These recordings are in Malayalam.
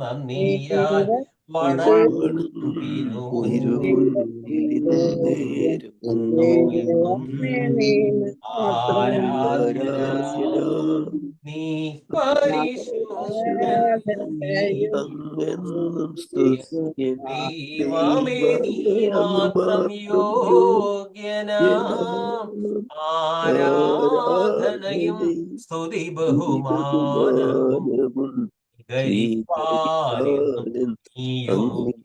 നന്ദിയാൽ വണങ്ങും ആരാധന. നീ പരിശുദ്ധൻ, ദൈവമേ നീ മാത്രം യോഗ്യനാം. ആരാധനയും സ്തുതി ബഹുമാനവും കരിപ്പാനെന്നും നീ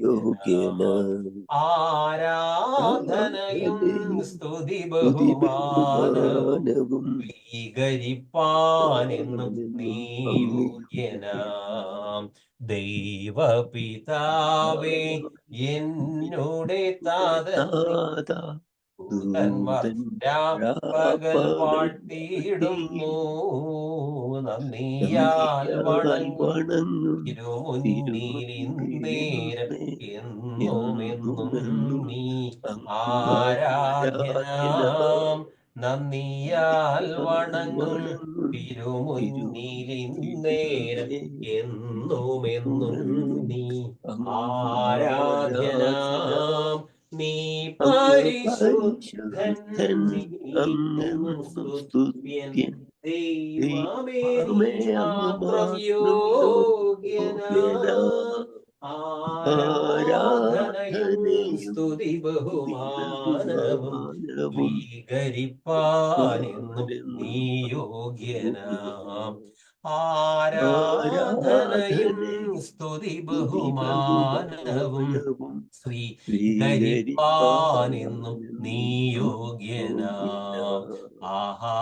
യോഗ്യനാം. ആരാധനയും സ്തുതി ബഹുമാനവും സ്വീകരിപ്പാനെന്നും നീ യോഗ്യനാം. ദൈവപിതാവേ എന്നുടെ ദൂതന്മാർ പകൽ വാഴ്ത്തിയിടുന്നു. നന്ദിയാൽ വണങ്ങും തിരുമുന്നിലിന്നേരം എന്നുമെന്നും നീ ആരാധ്യനാം. നന്ദിയാൽ വണങ്ങും തിരുമുന്നിലിന്നേരം എന്നുമെന്നും നീ ആരാധ്യനാം. നീ പരിശുദ്ധൻ, സ്തുത്യൻ, ദൈവമേ മാത്രം യോഗ്യനാം. ആരാധനയും സ്തുതി ബഹുമാനവും സ്വീകരിപ്പാനെന്നും നീ യോഗ്യനാം. ആരാധനയും സ്തുതി ബഹുമാനവും സ്വീകരിപ്പാനെന്നും നീ യോഗ്യനാം. ആഹാ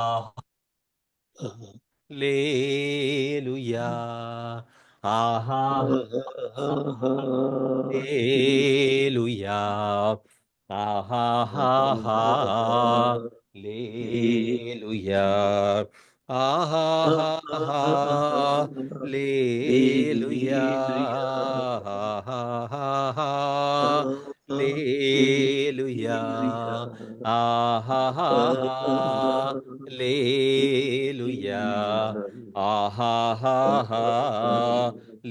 ലേലുയാ, ആഹാ ലേലുയാ, ആഹാ ലേലുയാ, ആഹാ ലേലുയാ, ലേലുയാ, ആഹാ ലേലുയാ, ആഹാ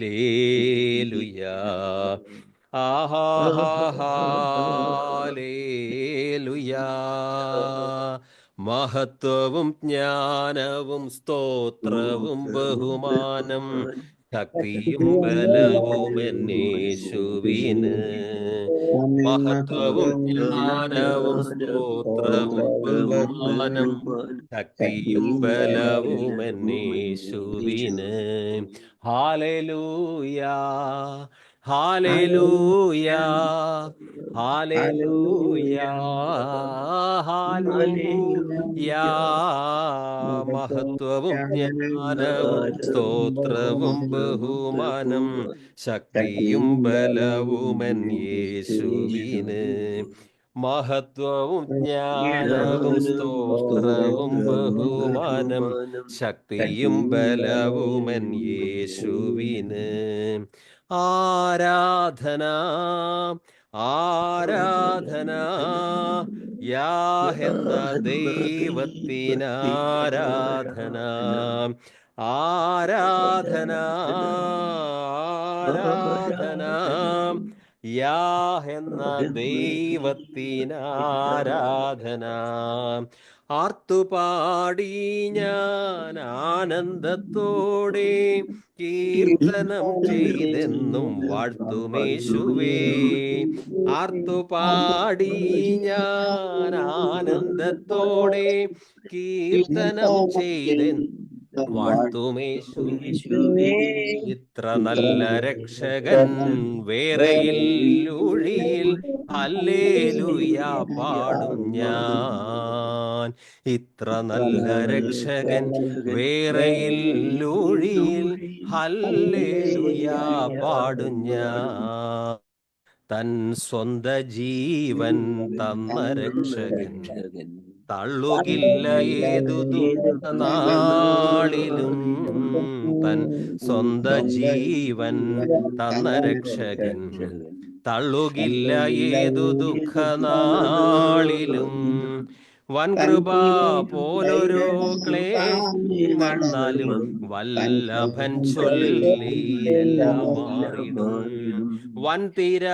ലേലുയാ, ആഹാ ലേലുയാ. മഹത്വവും ജ്ഞാനവും സ്തോത്രവും ബഹുമാനം ശക്തിയും ബലവും എന്നേശുവിന്. മഹത്വവും ജ്ഞാനവും സ്തോത്രവും ബഹുമാനം ശക്തിയും ബലവും എന്നേശുവിന്. ഹല്ലേലൂയാ, ഹല്ലേലൂയാ, ഹല്ലേലൂയാ, ഹല്ലേലൂയാ. മഹത്വവും ജ്ഞാനവും സ്തോത്രവും ബഹുമാനം ശക്തിയും ബലവുമെൻ യേശുവിന്. മഹത്വവും ജ്ഞാനവും സ്തോത്രവും ബഹുമാനം ശക്തിയും ബലവുമെൻ യേശുവിന്. ആരാധന, ആരാധന, യാഹെന്ന ദൈവത്തിനാരാധന. ആരാധന, ആരാധന, യാഹെന്ന ദൈവത്തിനാരാധന. ആർത്തുപാടി ഞാൻ ആനന്ദത്തോടെ കീർത്തനം ചെയ്തെന്നും വാഴ്ത്തുമേശുവേ. ആർത്തുപാടി ഞാൻ ആനന്ദത്തോടെ കീർത്തനം ചെയ്തെന്നും വാഴ്ത്തുമേശുവേ. ഇത്ര നല്ല രക്ഷകൻ വേറെയില്ലൊഴിയിൽ ഹല്ലേലൂയാ പാടും ഞാൻ. ഇത്ര നല്ല രക്ഷകൻ വേറെയില്ലൊഴിയിൽ ഹല്ലേലൂയാ പാടും ഞാൻ. തൻ സ്വന്ത ജീവൻ തന്ന രക്ഷകൻ തള്ളുകില്ല ഏതു ദുഃഖനാളിലും. തൻ സ്വന്ത ജീവൻ തന്ന രക്ഷകൻ തള്ളുകില്ല ഏതു ദുഃഖനാളിലും. വൻ കൃപ പോലൊരു ക്ലേശം വന്നാലും വല്ലഭൻ ചൊല്ലി എല്ലാം മാറിടും. വൻ തീര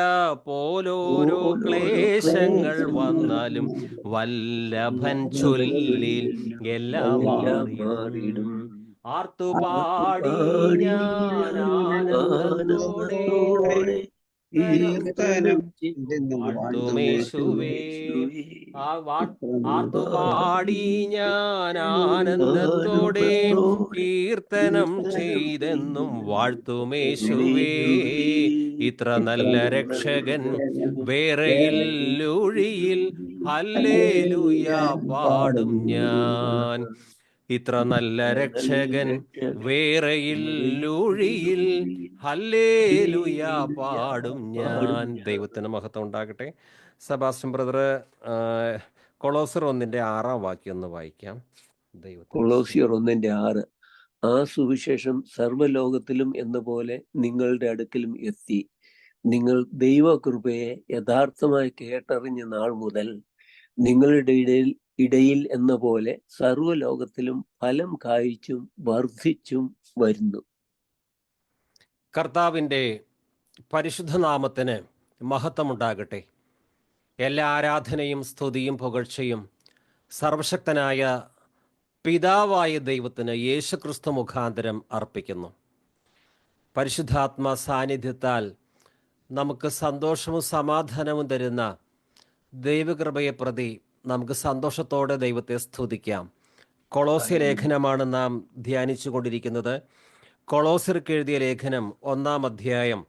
പോലോരോ ക്ലേശങ്ങൾ വന്നാലും വല്ലഭൻ ചൊല്ലി എല്ലാം മാറിടും. ആർത്തുപാടി ഞാൻ ആനന്ദത്തോടെ വാഴ്ത്തുമേശുവേ. ആർത്തുപാടി ഞാൻ ആനന്ദത്തോടെ കീർത്തനം ചെയ്തെന്നും വാഴ്ത്തുമേശുവേ. ഇത്ര നല്ല രക്ഷകൻ വേറെയില്ലൊഴിയിൽ ഹല്ലേലൂയ പാടും ഞാൻ. ഇത്ര നല്ല രക്ഷകൻ വേറെയില്ലൊഴിയിൽ ഹല്ലേലൂയ പാടും ഞാൻ. ദൈവത്തിന് മഹത്വം ഉണ്ടാകട്ടെ. സെബാസ്റ്റ്യൻ ബ്രദർ കൊളോസ്യർ 1:6 ഒന്ന് വായിക്കാം. കൊളോസ്യർ 1:6. ആ സുവിശേഷം സർവ്വലോകത്തിലും എന്ന പോലെ നിങ്ങളുടെ അടുക്കലും എത്തി. നിങ്ങൾ ദൈവകൃപയെ യഥാർത്ഥമായി കേട്ടറിഞ്ഞ നാൾ മുതൽ നിങ്ങളുടെ ഇടയിൽ എന്ന പോലെ സർവ്വലോകത്തിലും ഫലം കായ്ച്ചും വർദ്ധിച്ചും വരുന്നു. കർത്താവിൻ്റെ പരിശുദ്ധ നാമത്തിന് മഹത്വമുണ്ടാകട്ടെ. എല്ലാ ആരാധനയും സ്തുതിയും പുകഴ്ചയും സർവശക്തനായ പിതാവായ ദൈവത്തിന് യേശുക്രിസ്തു മുഖാന്തരം അർപ്പിക്കുന്നു. പരിശുദ്ധാത്മ സാന്നിധ്യത്താൽ നമുക്ക് സന്തോഷവും സമാധാനവും തരുന്ന ദൈവകൃപയെ പ്രതി നമുക്ക് സന്തോഷത്തോടെ ദൈവത്തെ സ്തുതിക്കാം. കൊളോസ്യ ലേഖനമാണ് നാം ധ്യാനിച്ചു കൊണ്ടിരിക്കുന്നത്. കൊളോസ്യർക്ക് എഴുതിയ ലേഖനം 1:6.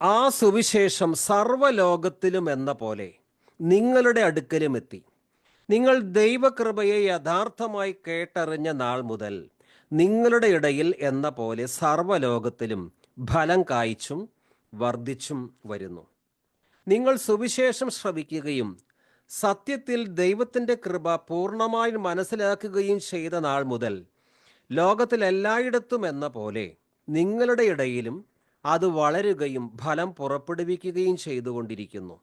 ആ സുവിശേഷം സർവ്വലോകത്തിലും എന്ന പോലെ നിങ്ങളുടെ അടുക്കലും എത്തി. നിങ്ങൾ ദൈവകൃപയെ യഥാർത്ഥമായി കേട്ടറിഞ്ഞ നാൾ മുതൽ നിങ്ങളുടെ ഇടയിൽ എന്ന പോലെ സർവ്വലോകത്തിലും ഫലം കായ്ച്ചും വർദ്ധിച്ചും വരുന്നു. നിങ്ങൾ സുവിശേഷം ശ്രവിക്കുകയും സത്യത്തിൽ ദൈവത്തിൻ്റെ കൃപ പൂർണ്ണമായി മനസ്സിലാക്കുകയും ചെയ്ത നാൾ മുതൽ ലോകത്തിലെല്ലായിടത്തും എന്ന പോലെ നിങ്ങളുടെ ഇടയിലും അത് വളരുകയും ഫലം പുറപ്പെടുവിക്കുകയും ചെയ്തുകൊണ്ടിരിക്കുന്നു.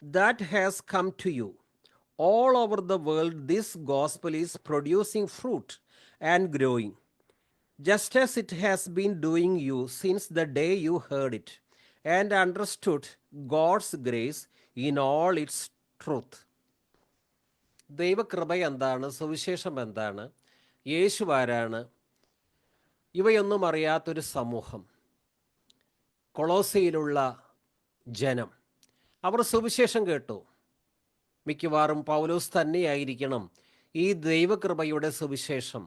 That has come to you. All over the world this gospel is producing fruit and growing, just as it has been doing you since the day you heard it and understood God's grace in all its truth. ദൈവകൃപ എന്താണ്? സുവിശേഷം എന്താണ്? യേശു ആരാണ്? ഇവയൊന്നും അറിയാത്തൊരു സമൂഹം, കൊളോസ്യയിലുള്ള ജനം, അവർ സുവിശേഷം കേട്ടു. മിക്കവാറും പൗലോസ് തന്നെയായിരിക്കണം ഈ ദൈവകൃപയുടെ സുവിശേഷം,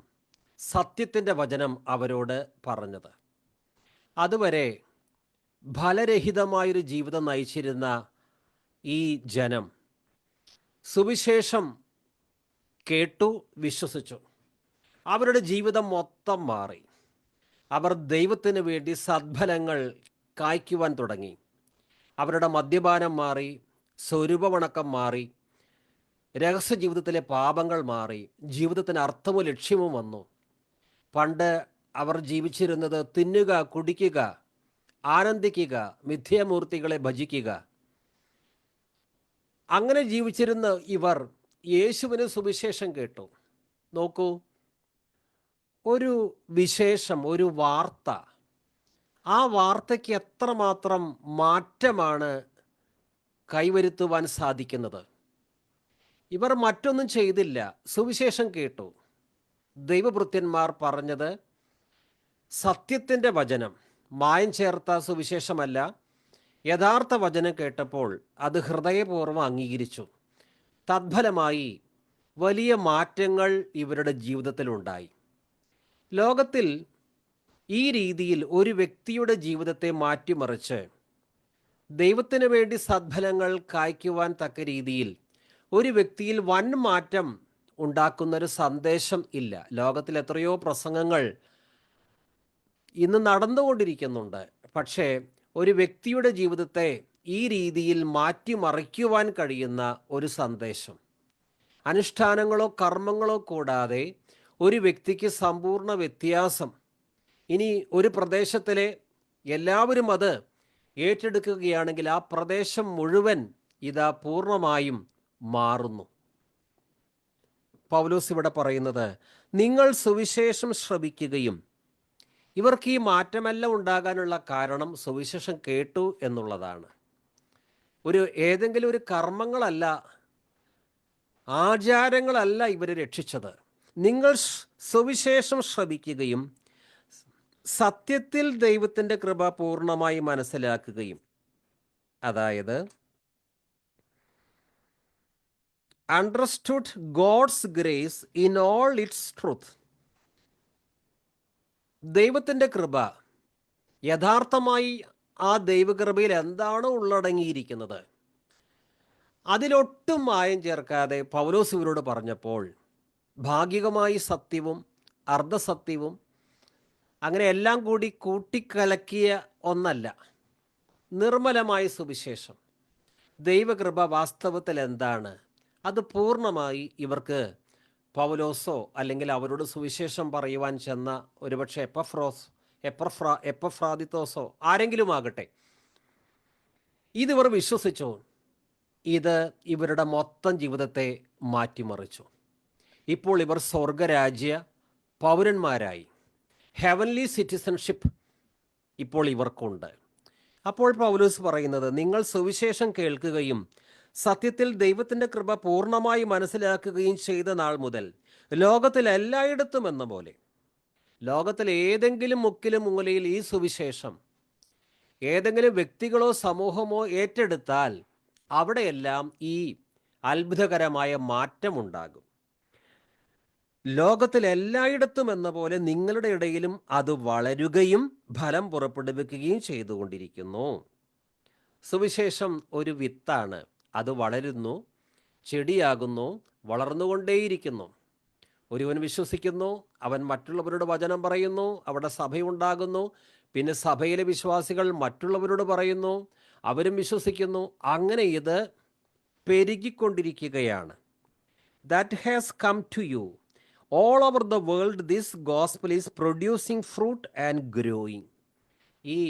സത്യത്തിൻ്റെ വചനം അവരോട് പറഞ്ഞത്. അതുവരെ ഫലരഹിതമായൊരു ജീവിതം നയിച്ചിരുന്ന ഈ ജനം സുവിശേഷം കേട്ടു, വിശ്വസിച്ചു. അവരുടെ ജീവിതം മൊത്തം മാറി. അവർ ദൈവത്തിന് വേണ്ടി സദ്ഫലങ്ങൾ കായ്ക്കുവാൻ തുടങ്ങി. അവരുടെ മദ്യപാനം മാറി, സ്വരൂപവണക്കം മാറി, രഹസ്യ ജീവിതത്തിലെ പാപങ്ങൾ മാറി, ജീവിതത്തിന് അർത്ഥവും ലക്ഷ്യവും വന്നു. പണ്ട് അവർ ജീവിച്ചിരുന്നത് തിന്നുക, കുടിക്കുക, ആനന്ദിക്കുക, മിഥ്യാമൂർത്തികളെ ഭജിക്കുക. അങ്ങനെ ജീവിച്ചിരുന്ന ഇവർ യേശുവിന് സുവിശേഷം കേട്ടു. നോക്കൂ, ഒരു വിശേഷം, ഒരു വാർത്ത, ആ വാർത്തയ്ക്ക് എത്രമാത്രം മാറ്റമാണ് കൈവരുത്തുവാൻ സാധിക്കുന്നത്. ഇവർ മറ്റൊന്നും ചെയ്തില്ല, സുവിശേഷം കേട്ടു. ദൈവഭൃത്യന്മാർ പറഞ്ഞത് സത്യത്തിൻ്റെ വചനം, മായം ചേർത്ത സുവിശേഷമല്ല, യഥാർത്ഥ വചനം കേട്ടപ്പോൾ അത് ഹൃദയപൂർവ്വം അംഗീകരിച്ചു. തദ്ഫലമായി വലിയ മാറ്റങ്ങൾ ഇവരുടെ ജീവിതത്തിലുണ്ടായി. ലോകത്തിൽ ഈ രീതിയിൽ ഒരു വ്യക്തിയുടെ ജീവിതത്തെ മാറ്റിമറിച്ച് ദൈവത്തിന് വേണ്ടി സദ്ഫലങ്ങൾ കായ്ക്കുവാൻ തക്ക രീതിയിൽ ഒരു വ്യക്തിയിൽ വൻ മാറ്റം ഉണ്ടാക്കുന്നൊരു സന്ദേശം ഇല്ല. ലോകത്തിൽ എത്രയോ പ്രസംഗങ്ങൾ ഇന്ന് നടന്നുകൊണ്ടിരിക്കുന്നുണ്ട്. പക്ഷേ ഒരു വ്യക്തിയുടെ ജീവിതത്തെ ഈ രീതിയിൽ മാറ്റിമറിക്കുവാൻ കഴിയുന്ന ഒരു സന്ദേശം, അനുഷ്ഠാനങ്ങളോ കർമ്മങ്ങളോ കൂടാതെ ഒരു വ്യക്തിക്ക് സമ്പൂർണ്ണ വ്യത്യാസം. ഇനി ഒരു പ്രദേശത്തിലെ എല്ലാവരും അത് ഏറ്റെടുക്കുകയാണെങ്കിൽ ആ പ്രദേശം മുഴുവൻ ഇതാ പൂർണ്ണമായും മാറുന്നു. പൗലോസ് ഇവിടെ പറയുന്നത്, നിങ്ങൾ സുവിശേഷം ശ്രവിക്കുകയും, ഇവർക്ക് ഈ മാറ്റമെല്ലാം ഉണ്ടാകാനുള്ള കാരണം സുവിശേഷം കേട്ടു എന്നുള്ളതാണ്. ഏതെങ്കിലും ഒരു കർമ്മങ്ങളല്ല, ആചാരങ്ങളല്ല ഇവരെ രക്ഷിച്ചത്. നിങ്ങൾ സുവിശേഷം ശ്രവിക്കുകയും സത്യത്തിൽ ദൈവത്തിൻ്റെ കൃപ പൂർണ്ണമായി മനസ്സിലാക്കുകയും, അതായത് understood God's grace in all its truth. ദൈവത്തിൻ്റെ കൃപ യഥാർത്ഥമായി ആ ദൈവകൃപയിൽ എന്താണോ ഉള്ളടങ്ങിയിരിക്കുന്നത് അതിലൊട്ടും മായം ചേർക്കാതെ പൗലോസ് ഇവരോട് പറഞ്ഞപ്പോൾ, ഭാഗികമായി സത്യവും അർദ്ധസത്യവും അങ്ങനെ എല്ലാം കൂടി കൂട്ടിക്കലക്കിയ ഒന്നല്ല, നിർമ്മലമായ സുവിശേഷം, ദൈവകൃപ വാസ്തവത്തിൽ എന്താണ്, അത് പൂർണ്ണമായി ഇവർക്ക് പൗലോസോ അല്ലെങ്കിൽ അവരോട് സുവിശേഷം പറയുവാൻ ചെന്ന ഒരുപക്ഷെ എപ്പഫ്രാദിത്തോസോ ആരെങ്കിലും ആകട്ടെ, ഇതിവർ വിശ്വസിച്ചു. ഇത് ഇവരുടെ മൊത്തം ജീവിതത്തെ മാറ്റിമറിച്ചു. ഇപ്പോൾ ഇവർ സ്വർഗരാജ്യ പൗരന്മാരായി. ഹെവൻലി സിറ്റിസൺഷിപ്പ് ഇപ്പോൾ ഇവർക്കുണ്ട്. അപ്പോൾ പൗലോസ് പറയുന്നത്, നിങ്ങൾ സുവിശേഷം കേൾക്കുകയും സത്യത്തിൽ ദൈവത്തിൻ്റെ കൃപ പൂർണ്ണമായി മനസ്സിലാക്കുകയും ചെയ്ത നാൾ മുതൽ ലോകത്തിൽ എല്ലായിടത്തും എന്ന പോലെ, ലോകത്തിൽ ഏതെങ്കിലും മുക്കിലും മൂലയിൽ ഈ സുവിശേഷം ഏതെങ്കിലും വ്യക്തികളോ സമൂഹമോ ഏറ്റെടുത്താൽ അവിടെയെല്ലാം ഈ അത്ഭുതകരമായ മാറ്റമുണ്ടാകും. ലോകത്തിൽ എല്ലായിടത്തും എന്ന പോലെ നിങ്ങളുടെ ഇടയിലും അത് വളരുകയും ഫലം പുറപ്പെടുവിക്കുകയും ചെയ്തുകൊണ്ടിരിക്കുന്നു. സുവിശേഷം ഒരു വിത്താണ്. അത് വളരുന്നു, ചെടിയാകുന്നു, വളർന്നുകൊണ്ടേയിരിക്കുന്നു. ഒരുവൻ വിശ്വസിക്കുന്നു, അവൻ മറ്റുള്ളവരോട് വചനം പറയുന്നു, അവിടെ സഭയുണ്ടാകുന്നു. പിന്നെ സഭയിലെ വിശ്വാസികൾ മറ്റുള്ളവരോട് പറയുന്നു, അവരും വിശ്വസിക്കുന്നു. അങ്ങനെ ഇത് പെരുകിക്കൊണ്ടിരിക്കുകയാണ്. That has come to you. All over the world this gospel is producing fruit and growing. ഈ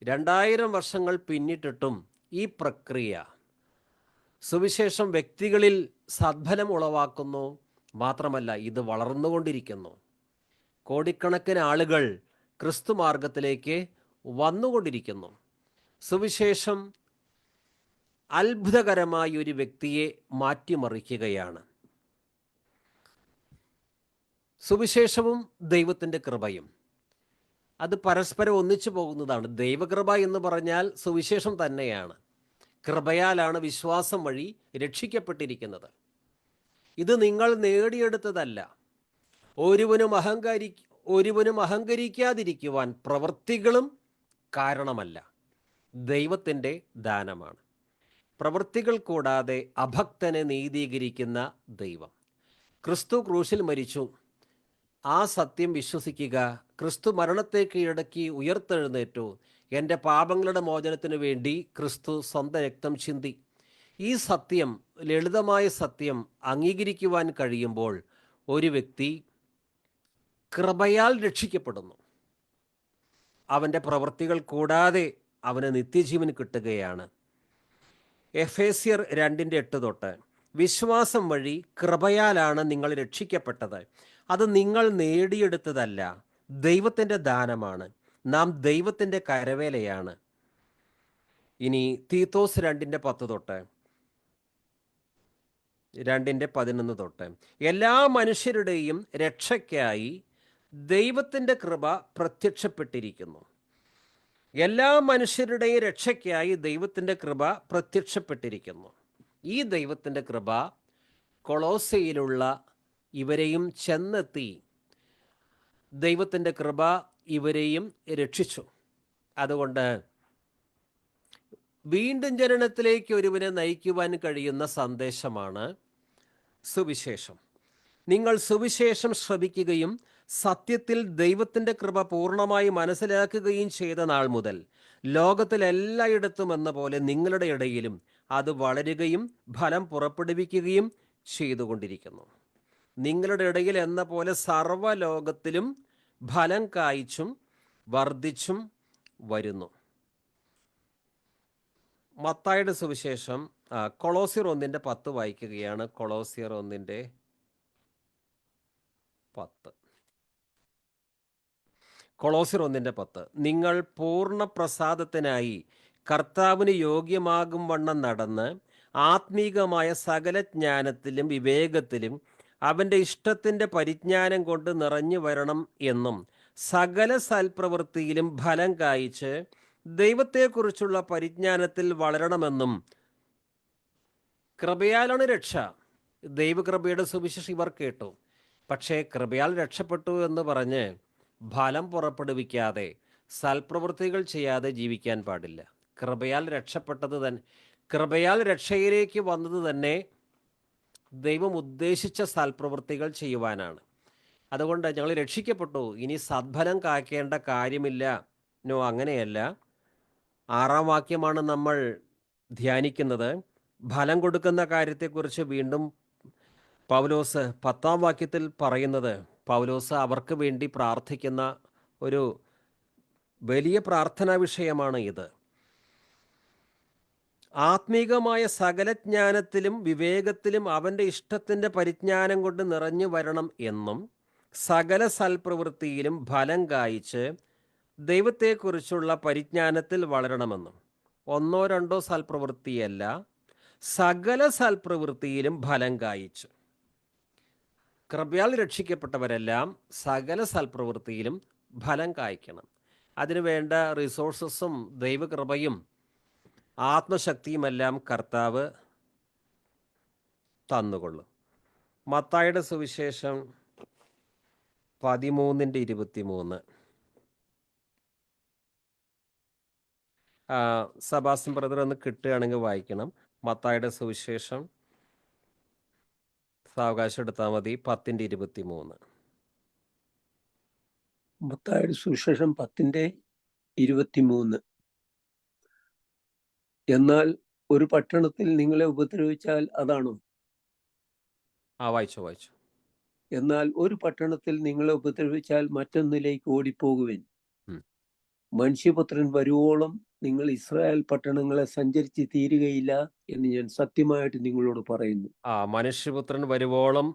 2000 വർഷങ്ങൾ പിന്നിട്ടിട്ടും ഈ പ്രക്രിയ സുവിശേഷം വ്യക്തികളിൽ സദ്ഫലം ഉളവാക്കുന്നു. മാത്രമല്ല, ഇത് വളർന്നുകൊണ്ടിരിക്കുന്നു. കോടിക്കണക്കിന് ആളുകൾ ക്രിസ്തു മാർഗത്തിലേക്ക് വന്നുകൊണ്ടിരിക്കുന്നു. സുവിശേഷം അത്ഭുതകരമായ ഒരു വ്യക്തിയെ മാറ്റിമറിക്കുകയാണ്. സുവിശേഷവും ദൈവത്തിൻ്റെ കൃപയും അത് പരസ്പരം ഒന്നിച്ചു പോകുന്നതാണ്. ദൈവകൃപ എന്ന് പറഞ്ഞാൽ സുവിശേഷം തന്നെയാണ്. കൃപയാലാണ് വിശ്വാസം വഴി രക്ഷിക്കപ്പെട്ടിരിക്കുന്നത്. ഇത് നിങ്ങൾ നേടിയെടുത്തതല്ല. ഒരുവനും അഹങ്കരിക്കാതിരിക്കുവാൻ പ്രവൃത്തികളും കാരണമല്ല, ദൈവത്തിൻ്റെ ദാനമാണ്. പ്രവൃത്തികൾ കൂടാതെ അഭക്തനെ നീതീകരിക്കുന്ന ദൈവം. ക്രിസ്തു ക്രൂശിൽ മരിച്ചു, ആ സത്യം വിശ്വസിക്കുക. ക്രിസ്തു മരണത്തെ കീഴടക്കി ഉയർത്തെഴുന്നേറ്റു. എൻ്റെ പാപങ്ങളുടെ മോചനത്തിനു വേണ്ടി ക്രിസ്തു സ്വന്തം രക്തം ചിന്തി. ഈ സത്യം, ലളിതമായ സത്യം അംഗീകരിക്കുവാൻ കഴിയുമ്പോൾ ഒരു വ്യക്തി കൃപയാൽ രക്ഷിക്കപ്പെടുന്നു. അവൻ്റെ പ്രവൃത്തികൾ കൂടാതെ അവന് നിത്യജീവൻ കിട്ടുകയാണ്. എഫേസ്യർ 2:8 തൊട്ട്, വിശ്വാസം വഴി കൃപയാലാണ് നിങ്ങൾ രക്ഷിക്കപ്പെട്ടത്. അത് നിങ്ങൾ നേടിയെടുത്തതല്ല, ദൈവത്തിൻ്റെ ദാനമാണ്. നാം ദൈവത്തിൻ്റെ കരവേലയാണ്. ഇനി തീത്തോസ് 2:10 തൊട്ട് 2:11 തൊട്ട്, എല്ലാ മനുഷ്യരുടെയും രക്ഷയ്ക്കായി ദൈവത്തിൻ്റെ കൃപ പ്രത്യക്ഷപ്പെട്ടിരിക്കുന്നു. എല്ലാ മനുഷ്യരുടെയും രക്ഷയ്ക്കായി ദൈവത്തിൻ്റെ കൃപ പ്രത്യക്ഷപ്പെട്ടിരിക്കുന്നു. ഈ ദൈവത്തിൻ്റെ കൃപ കൊളോസയിലുള്ള ഇവരെയും ചെന്നെത്തി. ദൈവത്തിൻ്റെ കൃപ ഇവരെയും രക്ഷിച്ചു. അതുകൊണ്ട് വീണ്ടും ജനനത്തിലേക്ക് ഒരുവനെ നയിക്കുവാൻ കഴിയുന്ന സന്ദേശമാണ് സുവിശേഷം. നിങ്ങൾ സുവിശേഷം ശ്രവിക്കുകയും സത്യത്തിൽ ദൈവത്തിൻ്റെ കൃപ പൂർണ്ണമായി മനസ്സിലാക്കുകയും ചെയ്ത നാൾ മുതൽ ലോകത്തിൽ എല്ലായിടത്തും എന്ന പോലെ നിങ്ങളുടെ ഇടയിലും അത് വളരുകയും ഫലം പുറപ്പെടുവിക്കുകയും ചെയ്തുകൊണ്ടിരിക്കുന്നു. നിങ്ങളുടെ ഇടയിൽ എന്ന പോലെ സർവ്വലോകത്തിലും ഫലം കായ്ച്ചും വർദ്ധിച്ചും വരുന്നു. മത്തായിയുടെ സുവിശേഷം കൊളോസിയർ 1:10 വായിക്കുകയാണ്. കൊളോസിയർ 1:10. കൊളോസിയർ 1:10. നിങ്ങൾ പൂർണ്ണ പ്രസാദത്തിനായി കർത്താവിന് യോഗ്യമാകും വണ്ണം നടന്ന് ആത്മീകമായ സകല ജ്ഞാനത്തിലും വിവേകത്തിലും അവൻ്റെ ഇഷ്ടത്തിൻ്റെ പരിജ്ഞാനം കൊണ്ട് നിറഞ്ഞു വരണം എന്നും സകല സൽപ്രവൃത്തിയിലും ഫലം കായ്ച്ച് ദൈവത്തെക്കുറിച്ചുള്ള പരിജ്ഞാനത്തിൽ വളരണമെന്നും. കൃപയാലാണ് രക്ഷ. ദൈവകൃപയുടെ സുവിശേഷം ഇവർ കേട്ടു. പക്ഷേ കൃപയാൽ രക്ഷപ്പെട്ടു എന്ന് പറഞ്ഞ് ഫലം പുറപ്പെടുവിക്കാതെ സൽപ്രവൃത്തികൾ ചെയ്യാതെ ജീവിക്കാൻ പാടില്ല. കൃപയാൽ രക്ഷപ്പെട്ടത് തന്നെ, കൃപയാൽ രക്ഷയിലേക്ക് വന്നത് തന്നെ ദൈവം ഉദ്ദേശിച്ച സൽപ്രവൃത്തികൾ ചെയ്യുവാനാണ്. അതുകൊണ്ട് ഞങ്ങൾ രക്ഷിക്കപ്പെട്ടു, ഇനി സദ്ഫലം കാക്കേണ്ട കാര്യമില്ല. നോ, അങ്ങനെയല്ല. 6-ാം വാക്യമാണ് നമ്മൾ ധ്യാനിക്കുന്നത്. ഫലം കൊടുക്കുന്ന കാര്യത്തെക്കുറിച്ച് വീണ്ടും പൗലോസ് 10-ാം വാക്യത്തിൽ പറയുന്നത്, പൗലോസ് അവർക്ക് വേണ്ടി പ്രാർത്ഥിക്കുന്ന ഒരു വലിയ പ്രാർത്ഥനാ വിഷയമാണ് ഇത്. ആത്മീകമായ സകല ജ്ഞാനത്തിലും വിവേകത്തിലും അവൻ്റെ ഇഷ്ടത്തിൻ്റെ പരിജ്ഞാനം കൊണ്ട് നിറഞ്ഞു വരണം എന്നും സകല സൽപ്രവൃത്തിയിലും ഫലം കായ്ച്ച് ദൈവത്തെക്കുറിച്ചുള്ള പരിജ്ഞാനത്തിൽ വളരണമെന്നും. 1-2 സൽപ്രവൃത്തിയല്ല, സകല സൽപ്രവൃത്തിയിലും ഫലം കായ്ച്ചു. കൃപയാൽ രക്ഷിക്കപ്പെട്ടവരെല്ലാം സകല സൽപ്രവൃത്തിയിലും ഫലം കായ്ക്കണം. അതിനുവേണ്ട റിസോഴ്സസും ദൈവകൃപയും ആത്മശക്തിയുമെല്ലാം കർത്താവ് തന്നുകൊള്ളും. മത്തായിയുടെ സുവിശേഷം 13:23. സബാസ്റ്റ്യൻ ബ്രദർ ഒന്ന് കിട്ടുകയാണെങ്കിൽ വായിക്കണം. മത്തായിയുടെ സുവിശേഷം സാവകാശം എടുത്താൽ മതി. 10:23. മത്തായിയുടെ സുവിശേഷം 10:23. എന്നാൽ ഒരു പട്ടണത്തിൽ നിങ്ങളെ ഉപദ്രവിച്ചാൽ അതാണോ? വായിച്ചു. എന്നാൽ ഒരു പട്ടണത്തിൽ നിങ്ങളെ ഉപദ്രവിച്ചാൽ മറ്റൊന്നിലേക്ക് ഓടിപ്പോകുവിൻ. മനുഷ്യപുത്രൻ വരുവോളം നിങ്ങൾ ഇസ്രായേൽ പട്ടണങ്ങളെ സഞ്ചരിച്ച് തീരുകയില്ല എന്ന് ഞാൻ സത്യമായിട്ട് നിങ്ങളോട് പറയുന്നു. മനുഷ്യപുത്രൻ വരുവോളം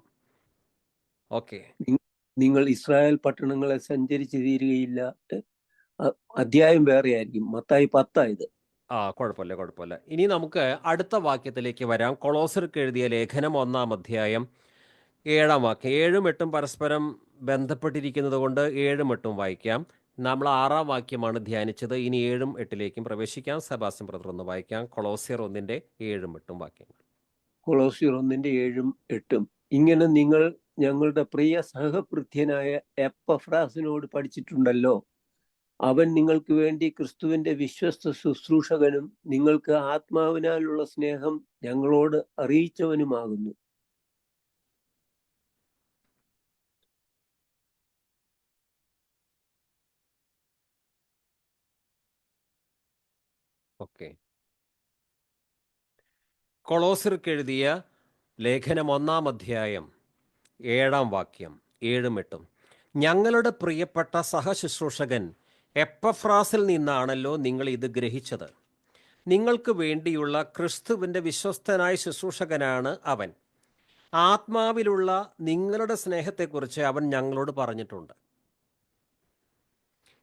നിങ്ങൾ ഇസ്രായേൽ പട്ടണങ്ങളെ സഞ്ചരിച്ച് തീരുകയില്ല. അധ്യായം വേറെ ആയിരിക്കും. മത്തായി 10 ഇത്. കുഴപ്പമില്ല. ഇനി നമുക്ക് അടുത്ത വാക്യത്തിലേക്ക് വരാം. കൊളോസ്യർക്ക് എഴുതിയ ലേഖനം 1-ാം അധ്യായം 7-ാം വാക്യം. 7ഉം 8ഉം പരസ്പരം ബന്ധപ്പെട്ടിരിക്കുന്നത് കൊണ്ട് 7ഉം 8ഉം വായിക്കാം. നമ്മൾ 6-ാം വാക്യമാണ് ധ്യാനിച്ചത്. ഇനി 7ഉം 8ലേക്കും പ്രവേശിക്കാം. സെബാസ്റ്റ്യൻ ബ്രദർ ഒന്ന് വായിക്കാം. കൊളോസ്യർ 1:7ഉം 8ഉം വാക്യങ്ങൾ. കൊളോസ്യർ 1:7ഉം 8ഉം. ഇങ്ങനെ നിങ്ങൾ ഞങ്ങളുടെ പ്രിയ സഹഭൃത്യനായ എപ്പഫ്രാസിനോട് പഠിച്ചിട്ടുണ്ടല്ലോ. അവൻ നിങ്ങൾക്ക് വേണ്ടി ക്രിസ്തുവിന്റെ വിശ്വസ്ത ശുശ്രൂഷകനും നിങ്ങൾക്ക് ആത്മാവിനാലുള്ള സ്നേഹം ഞങ്ങളോട് അറിയിച്ചവനുമാകുന്നു. കൊളോസ്യർക്ക് എഴുതിയ ലേഖനം 1-ാം അധ്യായം 7-ാം വാക്യം. 7ഉം 8ഉം. ഞങ്ങളുടെ പ്രിയപ്പെട്ട സഹശുശ്രൂഷകൻ എപ്പഫ്രാസിൽ നിന്നാണല്ലോ നിങ്ങൾ ഇത് ഗ്രഹിച്ചത്. നിങ്ങൾക്ക് വേണ്ടിയുള്ള ക്രിസ്തുവിൻ്റെ വിശ്വസ്തനായ ശുശ്രൂഷകനാണ് അവൻ. ആത്മാവിലുള്ള നിങ്ങളുടെ സ്നേഹത്തെക്കുറിച്ച് അവൻ ഞങ്ങളോട് പറഞ്ഞിട്ടുണ്ട്.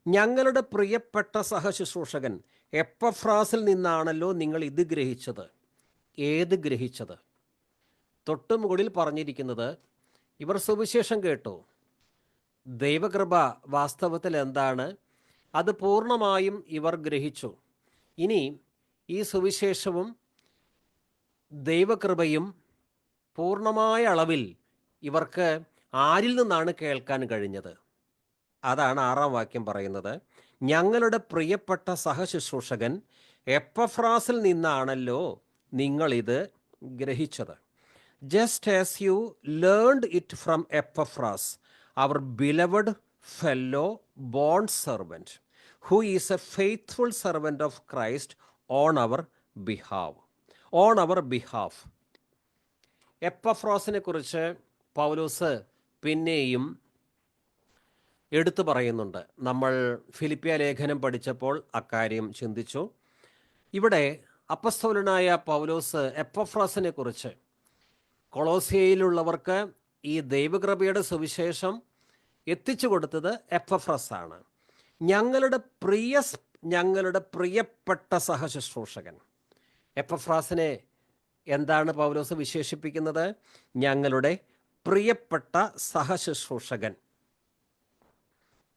ഞങ്ങളുടെ പ്രിയപ്പെട്ട സഹശുശ്രൂഷകൻ എപ്പഫ്രാസിൽ നിന്നാണല്ലോ നിങ്ങൾ ഇത് ഗ്രഹിച്ചത്. ഏത് ഗ്രഹിച്ചത്? തൊട്ടു മുകളിൽ പറഞ്ഞിരിക്കുന്നത് ഇവർ സുവിശേഷം കേട്ടു. ദൈവകൃപ വാസ്തവത്തിൽ എന്താണ്? അത് പൂർണ്ണമായും ഇവർ ഗ്രഹിച്ചു. ഇനി ഈ സുവിശേഷവും ദൈവകൃപയും പൂർണ്ണമായ അളവിൽ ഇവർക്ക് ആരിൽ നിന്നാണ് കേൾക്കാൻ കഴിഞ്ഞത്? അതാണ് 6-ാം വാക്യം പറയുന്നത്. ഞങ്ങളുടെ പ്രിയപ്പെട്ട സഹശുശ്രൂഷകൻ എപ്പഫ്രാസിൽ നിന്നാണല്ലോ നിങ്ങളിത് ഗ്രഹിച്ചത്. Just as you learned it from Epaphras, our beloved fellow bond servant, who is a faithful servant of Christ on our behalf. എപ്പഫ്രാസിനെ കുറിച്ച് പൗലോസ് പിന്നെയും എടുത്തു പറയുന്നുണ്ട്. നമ്മൾ ഫിലിപ്പിയ ലേഖനം പഠിച്ചപ്പോൾ അക്കാര്യം ചിന്തിച്ചു. ഇവിടെ അപ്പസ്തോലനായ പൗലോസ് എപ്പഫ്രാസിനെ കുറിച്ച് കൊളോസിയയിലുള്ളവർക്ക് ഈ ദൈവകൃപയുടെ സുവിശേഷം എത്തിച്ചു കൊടുത്തത് എപ്പഫ്രാസാണ്. ഞങ്ങളുടെ പ്രിയപ്പെട്ട സഹശുശ്രൂഷകൻ. എപ്പഫ്രാസിനെ എന്താണ് പൗലോസ് വിശേഷിപ്പിക്കുന്നത്? ഞങ്ങളുടെ പ്രിയപ്പെട്ട സഹശുശ്രൂഷകൻ.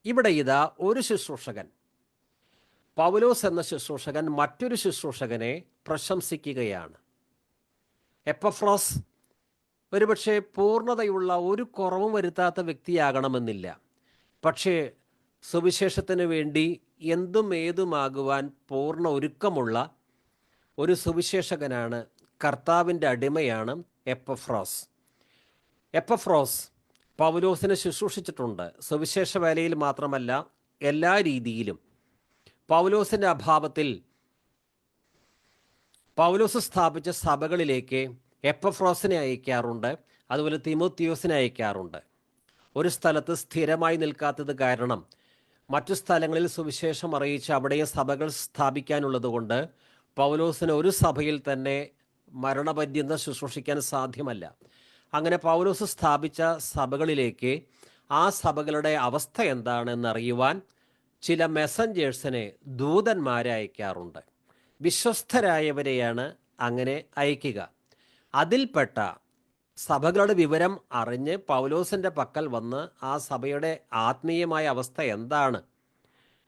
ഇവിടെ ഇതാ ഒരു ശുശ്രൂഷകൻ, പൗലോസ് എന്ന ശുശ്രൂഷകൻ മറ്റൊരു ശുശ്രൂഷകനെ പ്രശംസിക്കുകയാണ്. എപ്പഫ്രാസ് ഒരുപക്ഷെ പൂർണ്ണതയുള്ള ഒരു കുറവും വരുത്താത്ത വ്യക്തിയാകണമെന്നില്ല. പക്ഷേ സുവിശേഷത്തിന് വേണ്ടി എന്തും ഏതുമാകുവാൻ പൂർണ്ണ ഒരുക്കമുള്ള ഒരു സുവിശേഷകനാണ്, കർത്താവിൻ്റെ അടിമയാണ് എപ്പഫ്രാസ്. എപ്പഫ്രാസ് പൗലോസിനെ ശുശ്രൂഷിച്ചിട്ടുണ്ട്. സുവിശേഷ വേലയിൽ മാത്രമല്ല, എല്ലാ രീതിയിലും. പൗലോസിൻ്റെ അഭാവത്തിൽ പൗലോസ് സ്ഥാപിച്ച സഭകളിലേക്ക് എപ്പഫ്രാസിനെ അയക്കാറുണ്ട്, അതുപോലെ തിമോത്തിയോസിനെ അയക്കാറുണ്ട്. ഒരു സ്ഥലത്ത് സ്ഥിരമായി നിൽക്കാത്തത് കാരണം മറ്റു സ്ഥലങ്ങളിൽ സുവിശേഷം അറിയിച്ച് അവിടെയും സഭകൾ സ്ഥാപിക്കാനുള്ളത് കൊണ്ട് പൗലോസിന് ഒരു സഭയിൽ തന്നെ മരണപര്യന്തം ശുശ്രൂഷിക്കാൻ സാധ്യമല്ല. അങ്ങനെ പൗലോസ് സ്ഥാപിച്ച സഭകളിലേക്ക് ആ സഭകളുടെ അവസ്ഥ എന്താണെന്നറിയുവാൻ ചില മെസ്സഞ്ചേഴ്സിനെ, ദൂതന്മാരെ അയക്കാറുണ്ട്. വിശ്വസ്തരായവരെയാണ് അങ്ങനെ അയക്കുക. അതിൽപ്പെട്ട സഭകളുടെ വിവരം അറിഞ്ഞ് പൗലോസിൻ്റെ പക്കൽ വന്ന് ആ സഭയുടെ ആത്മീയമായ അവസ്ഥ എന്താണ്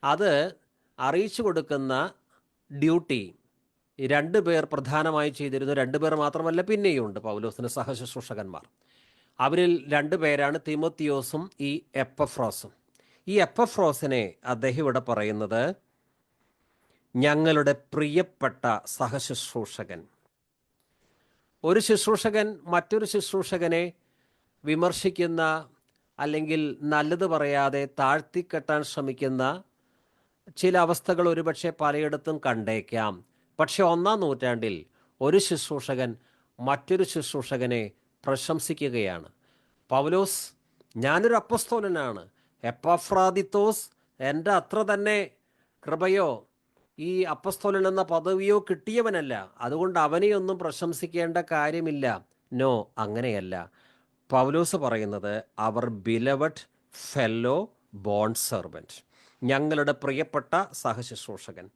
അത് അറിയിച്ചു കൊടുക്കുന്ന ഡ്യൂട്ടി 2 പേർ പ്രധാനമായി ചെയ്തിരുന്നു. 2 പേർ മാത്രമല്ല, പിന്നെയുണ്ട് പൗലോസിന് സഹശുശ്രൂഷകന്മാർ. അവരിൽ 2 പേരാണ് തിമോത്തിയോസും ഈ എപ്പഫ്രാസും. ഈ എപ്പഫ്രാസിനെ അദ്ദേഹം ഇവിടെ പറയുന്നത് ഞങ്ങളുടെ പ്രിയപ്പെട്ട സഹശുശ്രൂഷകൻ. ഒരു ശുശ്രൂഷകൻ മറ്റൊരു ശുശ്രൂഷകനെ വിമർശിക്കുന്ന, അല്ലെങ്കിൽ നല്ലത് പറയാതെ താഴ്ത്തിക്കെട്ടാൻ ശ്രമിക്കുന്ന ചില അവസ്ഥകൾ ഒരുപക്ഷെ പലയിടത്തും കണ്ടേക്കാം. പക്ഷെ 1-ാം നൂറ്റാണ്ടിൽ ഒരു ശുശ്രൂഷകൻ മറ്റൊരു ശുശ്രൂഷകനെ പ്രശംസിക്കുകയാണ്. പൗലോസ്, ഞാനൊരു അപ്പസ്തോലനാണ്, എപ്പഫ്രാദിത്തോസ് എൻ്റെ അത്ര തന്നെ കൃപയോ ഈ അപ്പസ്തോലൻ എന്ന പദവിയോ കിട്ടിയവനല്ല, അതുകൊണ്ട് അവനെയൊന്നും പ്രശംസിക്കേണ്ട കാര്യമില്ല. നോ, അങ്ങനെയല്ല. പൗലോസ് പറയുന്നത് അവർ ബിലവഡ് ഫെല്ലോ ബോണ്ട് സെർവൻറ്റ്, ഞങ്ങളുടെ പ്രിയപ്പെട്ട സഹശുശ്രൂഷകൻ.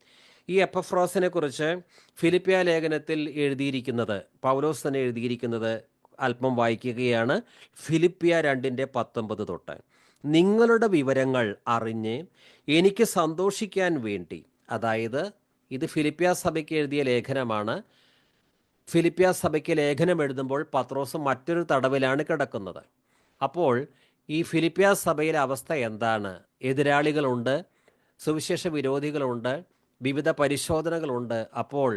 ഈ എപ്പഫ്രാസിനെ കുറിച്ച് ഫിലിപ്പിയ ലേഖനത്തിൽ എഴുതിയിരിക്കുന്നത്, പൗലോസ് തന്നെ എഴുതിയിരിക്കുന്നത് അല്പം വായിക്കുകയാണ്. ഫിലിപ്പിയ 2:19 തൊട്ട്, നിങ്ങളുടെ വിവരങ്ങൾ അറിഞ്ഞ് എനിക്ക് സന്തോഷിക്കാൻ വേണ്ടി, അതായത് ഇത് ഫിലിപ്പിയ സഭയ്ക്ക് എഴുതിയ ലേഖനമാണ്. ഫിലിപ്പിയ സഭയ്ക്ക് ലേഖനം എഴുതുമ്പോൾ പത്രോസ് മറ്റൊരു തടവിലാണ് കിടക്കുന്നത്. അപ്പോൾ ഈ ഫിലിപ്പിയ സഭയിലെ അവസ്ഥ എന്താണ്? എതിരാളികളുണ്ട്, സുവിശേഷ വിരോധികളുണ്ട്, വിവിധ പരിശോധനകളുണ്ട്. അപ്പോൾ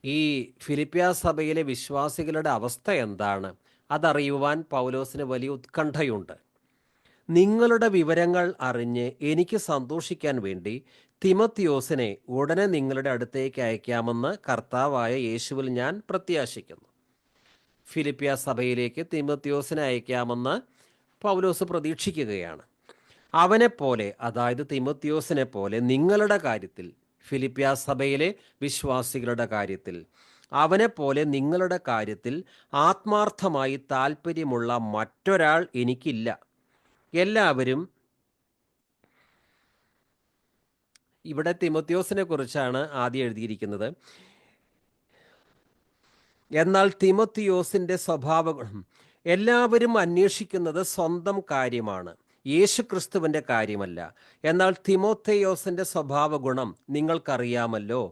ഈ ഫിലിപ്പിയ സഭയിലെ വിശ്വാസികളുടെ അവസ്ഥ എന്താണ് അതറിയുവാൻ പൗലോസിന് വലിയ ഉത്കണ്ഠയുണ്ട്. നിങ്ങളുടെ വിവരങ്ങൾ അറിഞ്ഞ് എനിക്ക് സന്തോഷിക്കാൻ വേണ്ടി തിമോത്തിയോസിനെ ഉടനെ നിങ്ങളുടെ അടുത്തേക്ക് അയക്കാമെന്ന് കർത്താവായ യേശുവിൽ ഞാൻ പ്രത്യാശിക്കുന്നു. ഫിലിപ്പിയ സഭയിലേക്ക് തിമോത്തിയോസിനെ അയക്കാമെന്ന് പൗലോസ് പ്രതീക്ഷിക്കുകയാണ്. അവനെപ്പോലെ, അതായത് തിമോത്തിയോസിനെ പോലെ നിങ്ങളുടെ കാര്യത്തിൽ, ഫിലിപ്പിയ സഭയിലെ വിശ്വാസികളുടെ കാര്യത്തിൽ, അവനെപ്പോലെ നിങ്ങളുടെ കാര്യത്തിൽ ആത്മാർത്ഥമായി താല്പര്യമുള്ള മറ്റൊരാൾ എനിക്കില്ല. എല്ലാവരും, ഇവിടെ തിമോത്തിയോസിനെ കുറിച്ചാണ് ആദ്യം എഴുതിയിരിക്കുന്നത്. എന്നാൽ തിമോത്തിയോസിൻ്റെ സ്വഭാവഗുണം, എല്ലാവരും അന്വേഷിക്കുന്നത് സ്വന്തം കാര്യമാണ്, യേശുക്രിസ്തുവിൻ്റെ കാര്യമല്ല. എന്നാൽ തിമോത്തിയോസിൻ്റെ സ്വഭാവഗുണം നിങ്ങൾക്കറിയാമല്ലോ.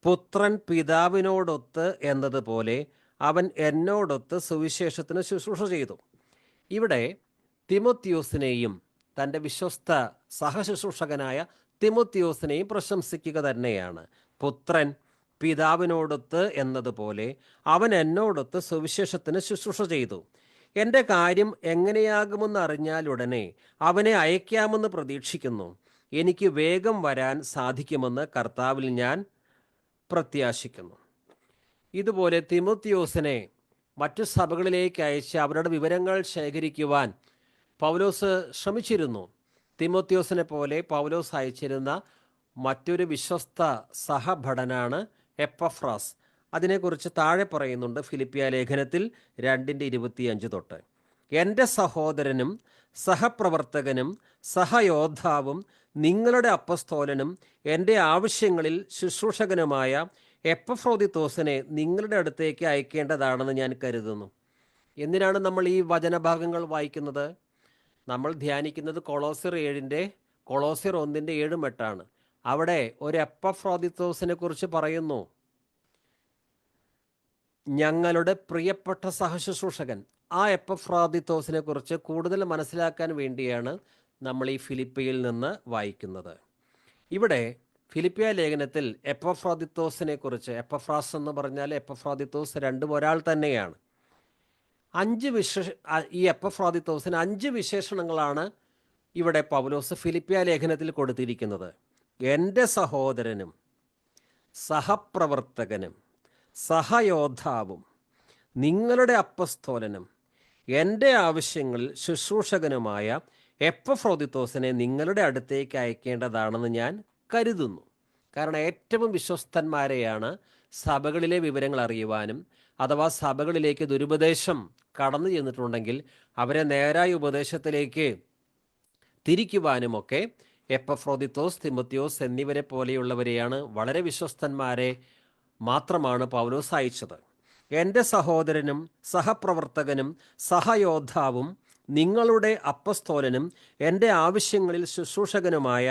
പുത്രൻ പിതാവിനോടൊത്ത് എന്നതുപോലെ അവൻ എന്നോടൊത്ത് സുവിശേഷത്തിന് ശുശ്രൂഷ ചെയ്തു. ഇവിടെ തിമോത്തിയോസിനെയും തൻ്റെ വിശ്വസ്ത സഹശുശ്രൂഷകനായ തിമോത്തിയോസിനെയും പ്രശംസിക്കുക തന്നെയാണ്. പുത്രൻ പിതാവിനോടൊത്ത് എന്നതുപോലെ അവൻ എന്നോടൊത്ത് സുവിശേഷത്തിന് ശുശ്രൂഷ ചെയ്തു. എൻ്റെ കാര്യം എങ്ങനെയാകുമെന്ന് അറിഞ്ഞാലുടനെ അവനെ അയക്കാമെന്ന് പ്രതീക്ഷിക്കുന്നു. എനിക്ക് വേഗം വരാൻ സാധിക്കുമെന്ന് കർത്താവിൽ ഞാൻ പ്രത്യാശിക്കുന്നു. ഇതുപോലെ തിമോത്തിയോസിനെ മറ്റു സഭകളിലേക്ക് അയച്ച് അവരുടെ വിവരങ്ങൾ ശേഖരിക്കുവാൻ പൗലോസ് ശ്രമിച്ചിരുന്നു. തിമോത്തിയോസിനെ പോലെ പൗലോസ് അയച്ചിരുന്ന മറ്റൊരു വിശ്വസ്ത സഹഭടനാണ് എപ്പഫ്രാസ്, അതിനെക്കുറിച്ച് താഴെ പറയുന്നുണ്ട് ഫിലിപ്പിയ ലേഖനത്തിൽ 2:25 തൊട്ട്. എൻ്റെ സഹോദരനും സഹപ്രവർത്തകനും സഹയോദ്ധാവും നിങ്ങളുടെ അപ്പസ്തോലനും എൻ്റെ ആവശ്യങ്ങളിൽ ശുശ്രൂഷകനുമായ എപ്പഫ്രോദിത്തോസിനെ നിങ്ങളുടെ അടുത്തേക്ക് അയക്കേണ്ടതാണെന്ന് ഞാൻ കരുതുന്നു. എന്തിനാണ് നമ്മൾ ഈ വചനഭാഗങ്ങൾ വായിക്കുന്നത്? നമ്മൾ ധ്യാനിക്കുന്നത് കൊളോസ്യർ 1:7-8 അവിടെ ഒരു എപ്പഫ്രോദിത്തോസിനെ കുറിച്ച് പറയുന്നു. ഞങ്ങളുടെ പ്രിയപ്പെട്ട സഹശുശ്രൂഷകൻ. ആ എപ്പഫ്രോദിത്തോസിനെ കുറിച്ച് കൂടുതൽ മനസ്സിലാക്കാൻ വേണ്ടിയാണ് നമ്മൾ ഈ ഫിലിപ്പിയിൽ നിന്ന് വായിക്കുന്നത്. ഇവിടെ ഫിലിപ്പിയ ലേഖനത്തിൽ എപ്പഫ്രോദിത്തോസിനെ കുറിച്ച്, എപ്പഫ്രാസ് എന്ന് പറഞ്ഞാൽ എപ്പഫ്രോദിത്തോസ് രണ്ടും ഒരാൾ തന്നെയാണ്. ഈ എപ്പഫ്രോദിത്തോസിന് 5 വിശേഷണങ്ങളാണ് ഇവിടെ പൗലോസ് ഫിലിപ്പിയ ലേഖനത്തിൽ കൊടുത്തിരിക്കുന്നത്. എൻ്റെ സഹോദരനും സഹപ്രവർത്തകനും സഹയോദ്ധാവും നിങ്ങളുടെ അപ്പസ്തോലനും എൻ്റെ ആവശ്യങ്ങളിൽ ശുശ്രൂഷകനുമായ എപ്പഫ്രോദിത്തോസിനെ നിങ്ങളുടെ അടുത്തേക്ക് അയക്കേണ്ടതാണെന്ന് ഞാൻ കരുതുന്നു. കാരണം ഏറ്റവും വിശ്വസ്തന്മാരെയാണ് സഭകളിലെ വിവരങ്ങൾ അറിയുവാനും, അഥവാ സഭകളിലേക്ക് ദുരുപദേശം കടന്നു ചെന്നിട്ടുണ്ടെങ്കിൽ അവരെ നേരായ ഉപദേശത്തിലേക്ക് തിരിക്കുവാനുമൊക്കെ എപ്പഫ്രോദിത്തോസ്, തിമോത്തിയോസ് എന്നിവരെ പോലെയുള്ളവരെയാണ്, വളരെ വിശ്വസ്തന്മാരെ മാത്രമാണ് പൗലോസ് അയച്ചത്. എൻ്റെ സഹോദരനും സഹപ്രവർത്തകനും സഹയോദ്ധാവും നിങ്ങളുടെ അപ്പസ്തോലനും എൻ്റെ ആവശ്യങ്ങളിൽ ശുശ്രൂഷകനുമായ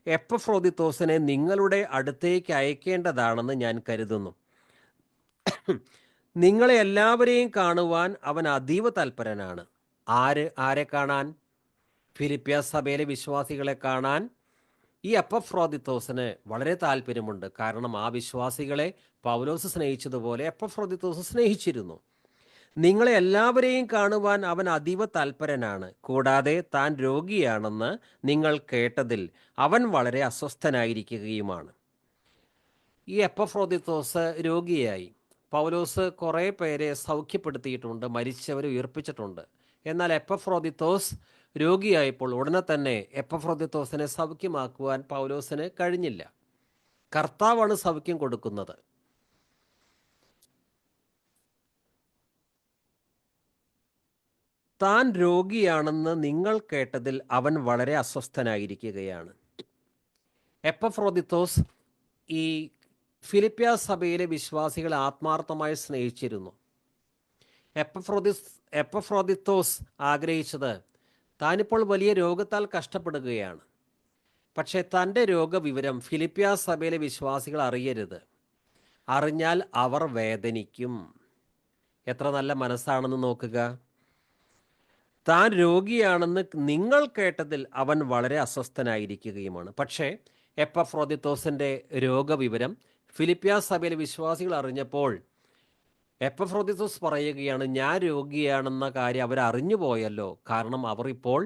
എപ്പഫ്രോദിത്തോസിനെ നിങ്ങളുടെ അടുത്തേക്ക് അയക്കേണ്ടതാണെന്ന് ഞാൻ കരുതുന്നു. നിങ്ങളെ എല്ലാവരെയും കാണുവാൻ അവൻ അതീവ തൽപരനാണ്. ആരെ കാണാൻ? ഫിലിപ്പിയ സഭയിലെ വിശ്വാസികളെ കാണാൻ ഈ എപ്പഫ്രോദിത്തോസിന് വളരെ താല്പര്യമുണ്ട്. കാരണം ആ വിശ്വാസികളെ പൗലോസ് സ്നേഹിച്ചതുപോലെ എപ്പഫ്രോദിത്തോസ് സ്നേഹിച്ചിരുന്നു. നിങ്ങളെ എല്ലാവരെയും കാണുവാൻ അവൻ അതീവ തൽപരനാണ്. കൂടാതെ താൻ രോഗിയാണെന്ന് നിങ്ങൾ കേട്ടതിൽ അവൻ വളരെ അസ്വസ്ഥനായിരിക്കുകയുമാണ്. ഈ എപ്പഫ്രോദിത്തോസ് രോഗിയായി. പൗലോസ് കുറേ പേരെ സൗഖ്യപ്പെടുത്തിയിട്ടുണ്ട്, മരിച്ചവരെ ഉയർപ്പിച്ചിട്ടുണ്ട്. എന്നാൽ എപ്പഫ്രോദിത്തോസ് രോഗിയായപ്പോൾ ഉടനെ തന്നെ എപ്പഫ്രോദിത്തോസിനെ സൗഖ്യമാക്കുവാൻ പൗലോസിന് കഴിഞ്ഞില്ല. കർത്താവാണ് സൗഖ്യം കൊടുക്കുന്നത്. താൻ രോഗിയാണെന്ന് നിങ്ങൾ കേട്ടതിൽ അവൻ വളരെ അസ്വസ്ഥനായിരിക്കുകയാണ്. എപ്പഫ്രോദിത്തോസ് ഈ ഫിലിപ്പിയ സഭയിലെ വിശ്വാസികളെ ആത്മാർത്ഥമായി സ്നേഹിച്ചിരുന്നു. എപ്പഫ്രോദിത്തോസ് ആഗ്രഹിച്ചത്, താനിപ്പോൾ വലിയ രോഗത്താൽ കഷ്ടപ്പെടുകയാണ്, പക്ഷേ തൻ്റെ രോഗവിവരം ഫിലിപ്പിയ സഭയിലെ വിശ്വാസികൾ അറിയരുത്. അറിഞ്ഞാൽ അവർ വേദനിക്കും. എത്ര നല്ല മനസ്സാണെന്ന് നോക്കുക. താൻ രോഗിയാണെന്ന് നിങ്ങൾ കേട്ടതിൽ അവൻ വളരെ അസ്വസ്ഥനായിരിക്കുകയുമാണ്. പക്ഷേ എപ്പഫ്രോദിത്തോസിൻ്റെ രോഗവിവരം ഫിലിപ്പിയ സഭയിലെ വിശ്വാസികൾ അറിഞ്ഞപ്പോൾ എപ്പഫ്രോദിത്തോസ് പറയുകയാണ്, ഞാൻ രോഗിയാണെന്ന കാര്യം അവരറിഞ്ഞു പോയല്ലോ. കാരണം അവർ ഇപ്പോൾ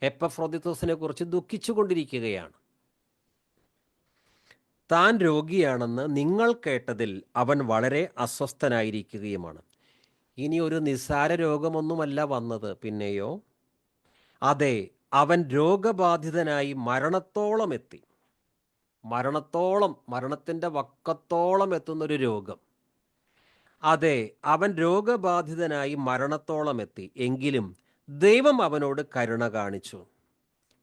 എപ്പഫ്രോദിത്തോസിനെ കുറിച്ച് ദുഃഖിച്ചു കൊണ്ടിരിക്കുകയാണ്. താൻ രോഗിയാണെന്ന് നിങ്ങൾ കേട്ടതിൽ അവൻ വളരെ അസ്വസ്ഥനായിരിക്കുകയുമാണ്. ഇനി ഒരു നിസ്സാര രോഗമൊന്നുമല്ല വന്നത്. പിന്നെയോ, അതെ, അവൻ രോഗബാധിതനായി മരണത്തോളം എത്തി. മരണത്തിൻ്റെ വക്കത്തോളം എത്തുന്നൊരു രോഗം. അതെ, അവൻ രോഗബാധിതനായി മരണത്തോളം എത്തി. എങ്കിലും ദൈവം അവനോട് കരുണ കാണിച്ചു.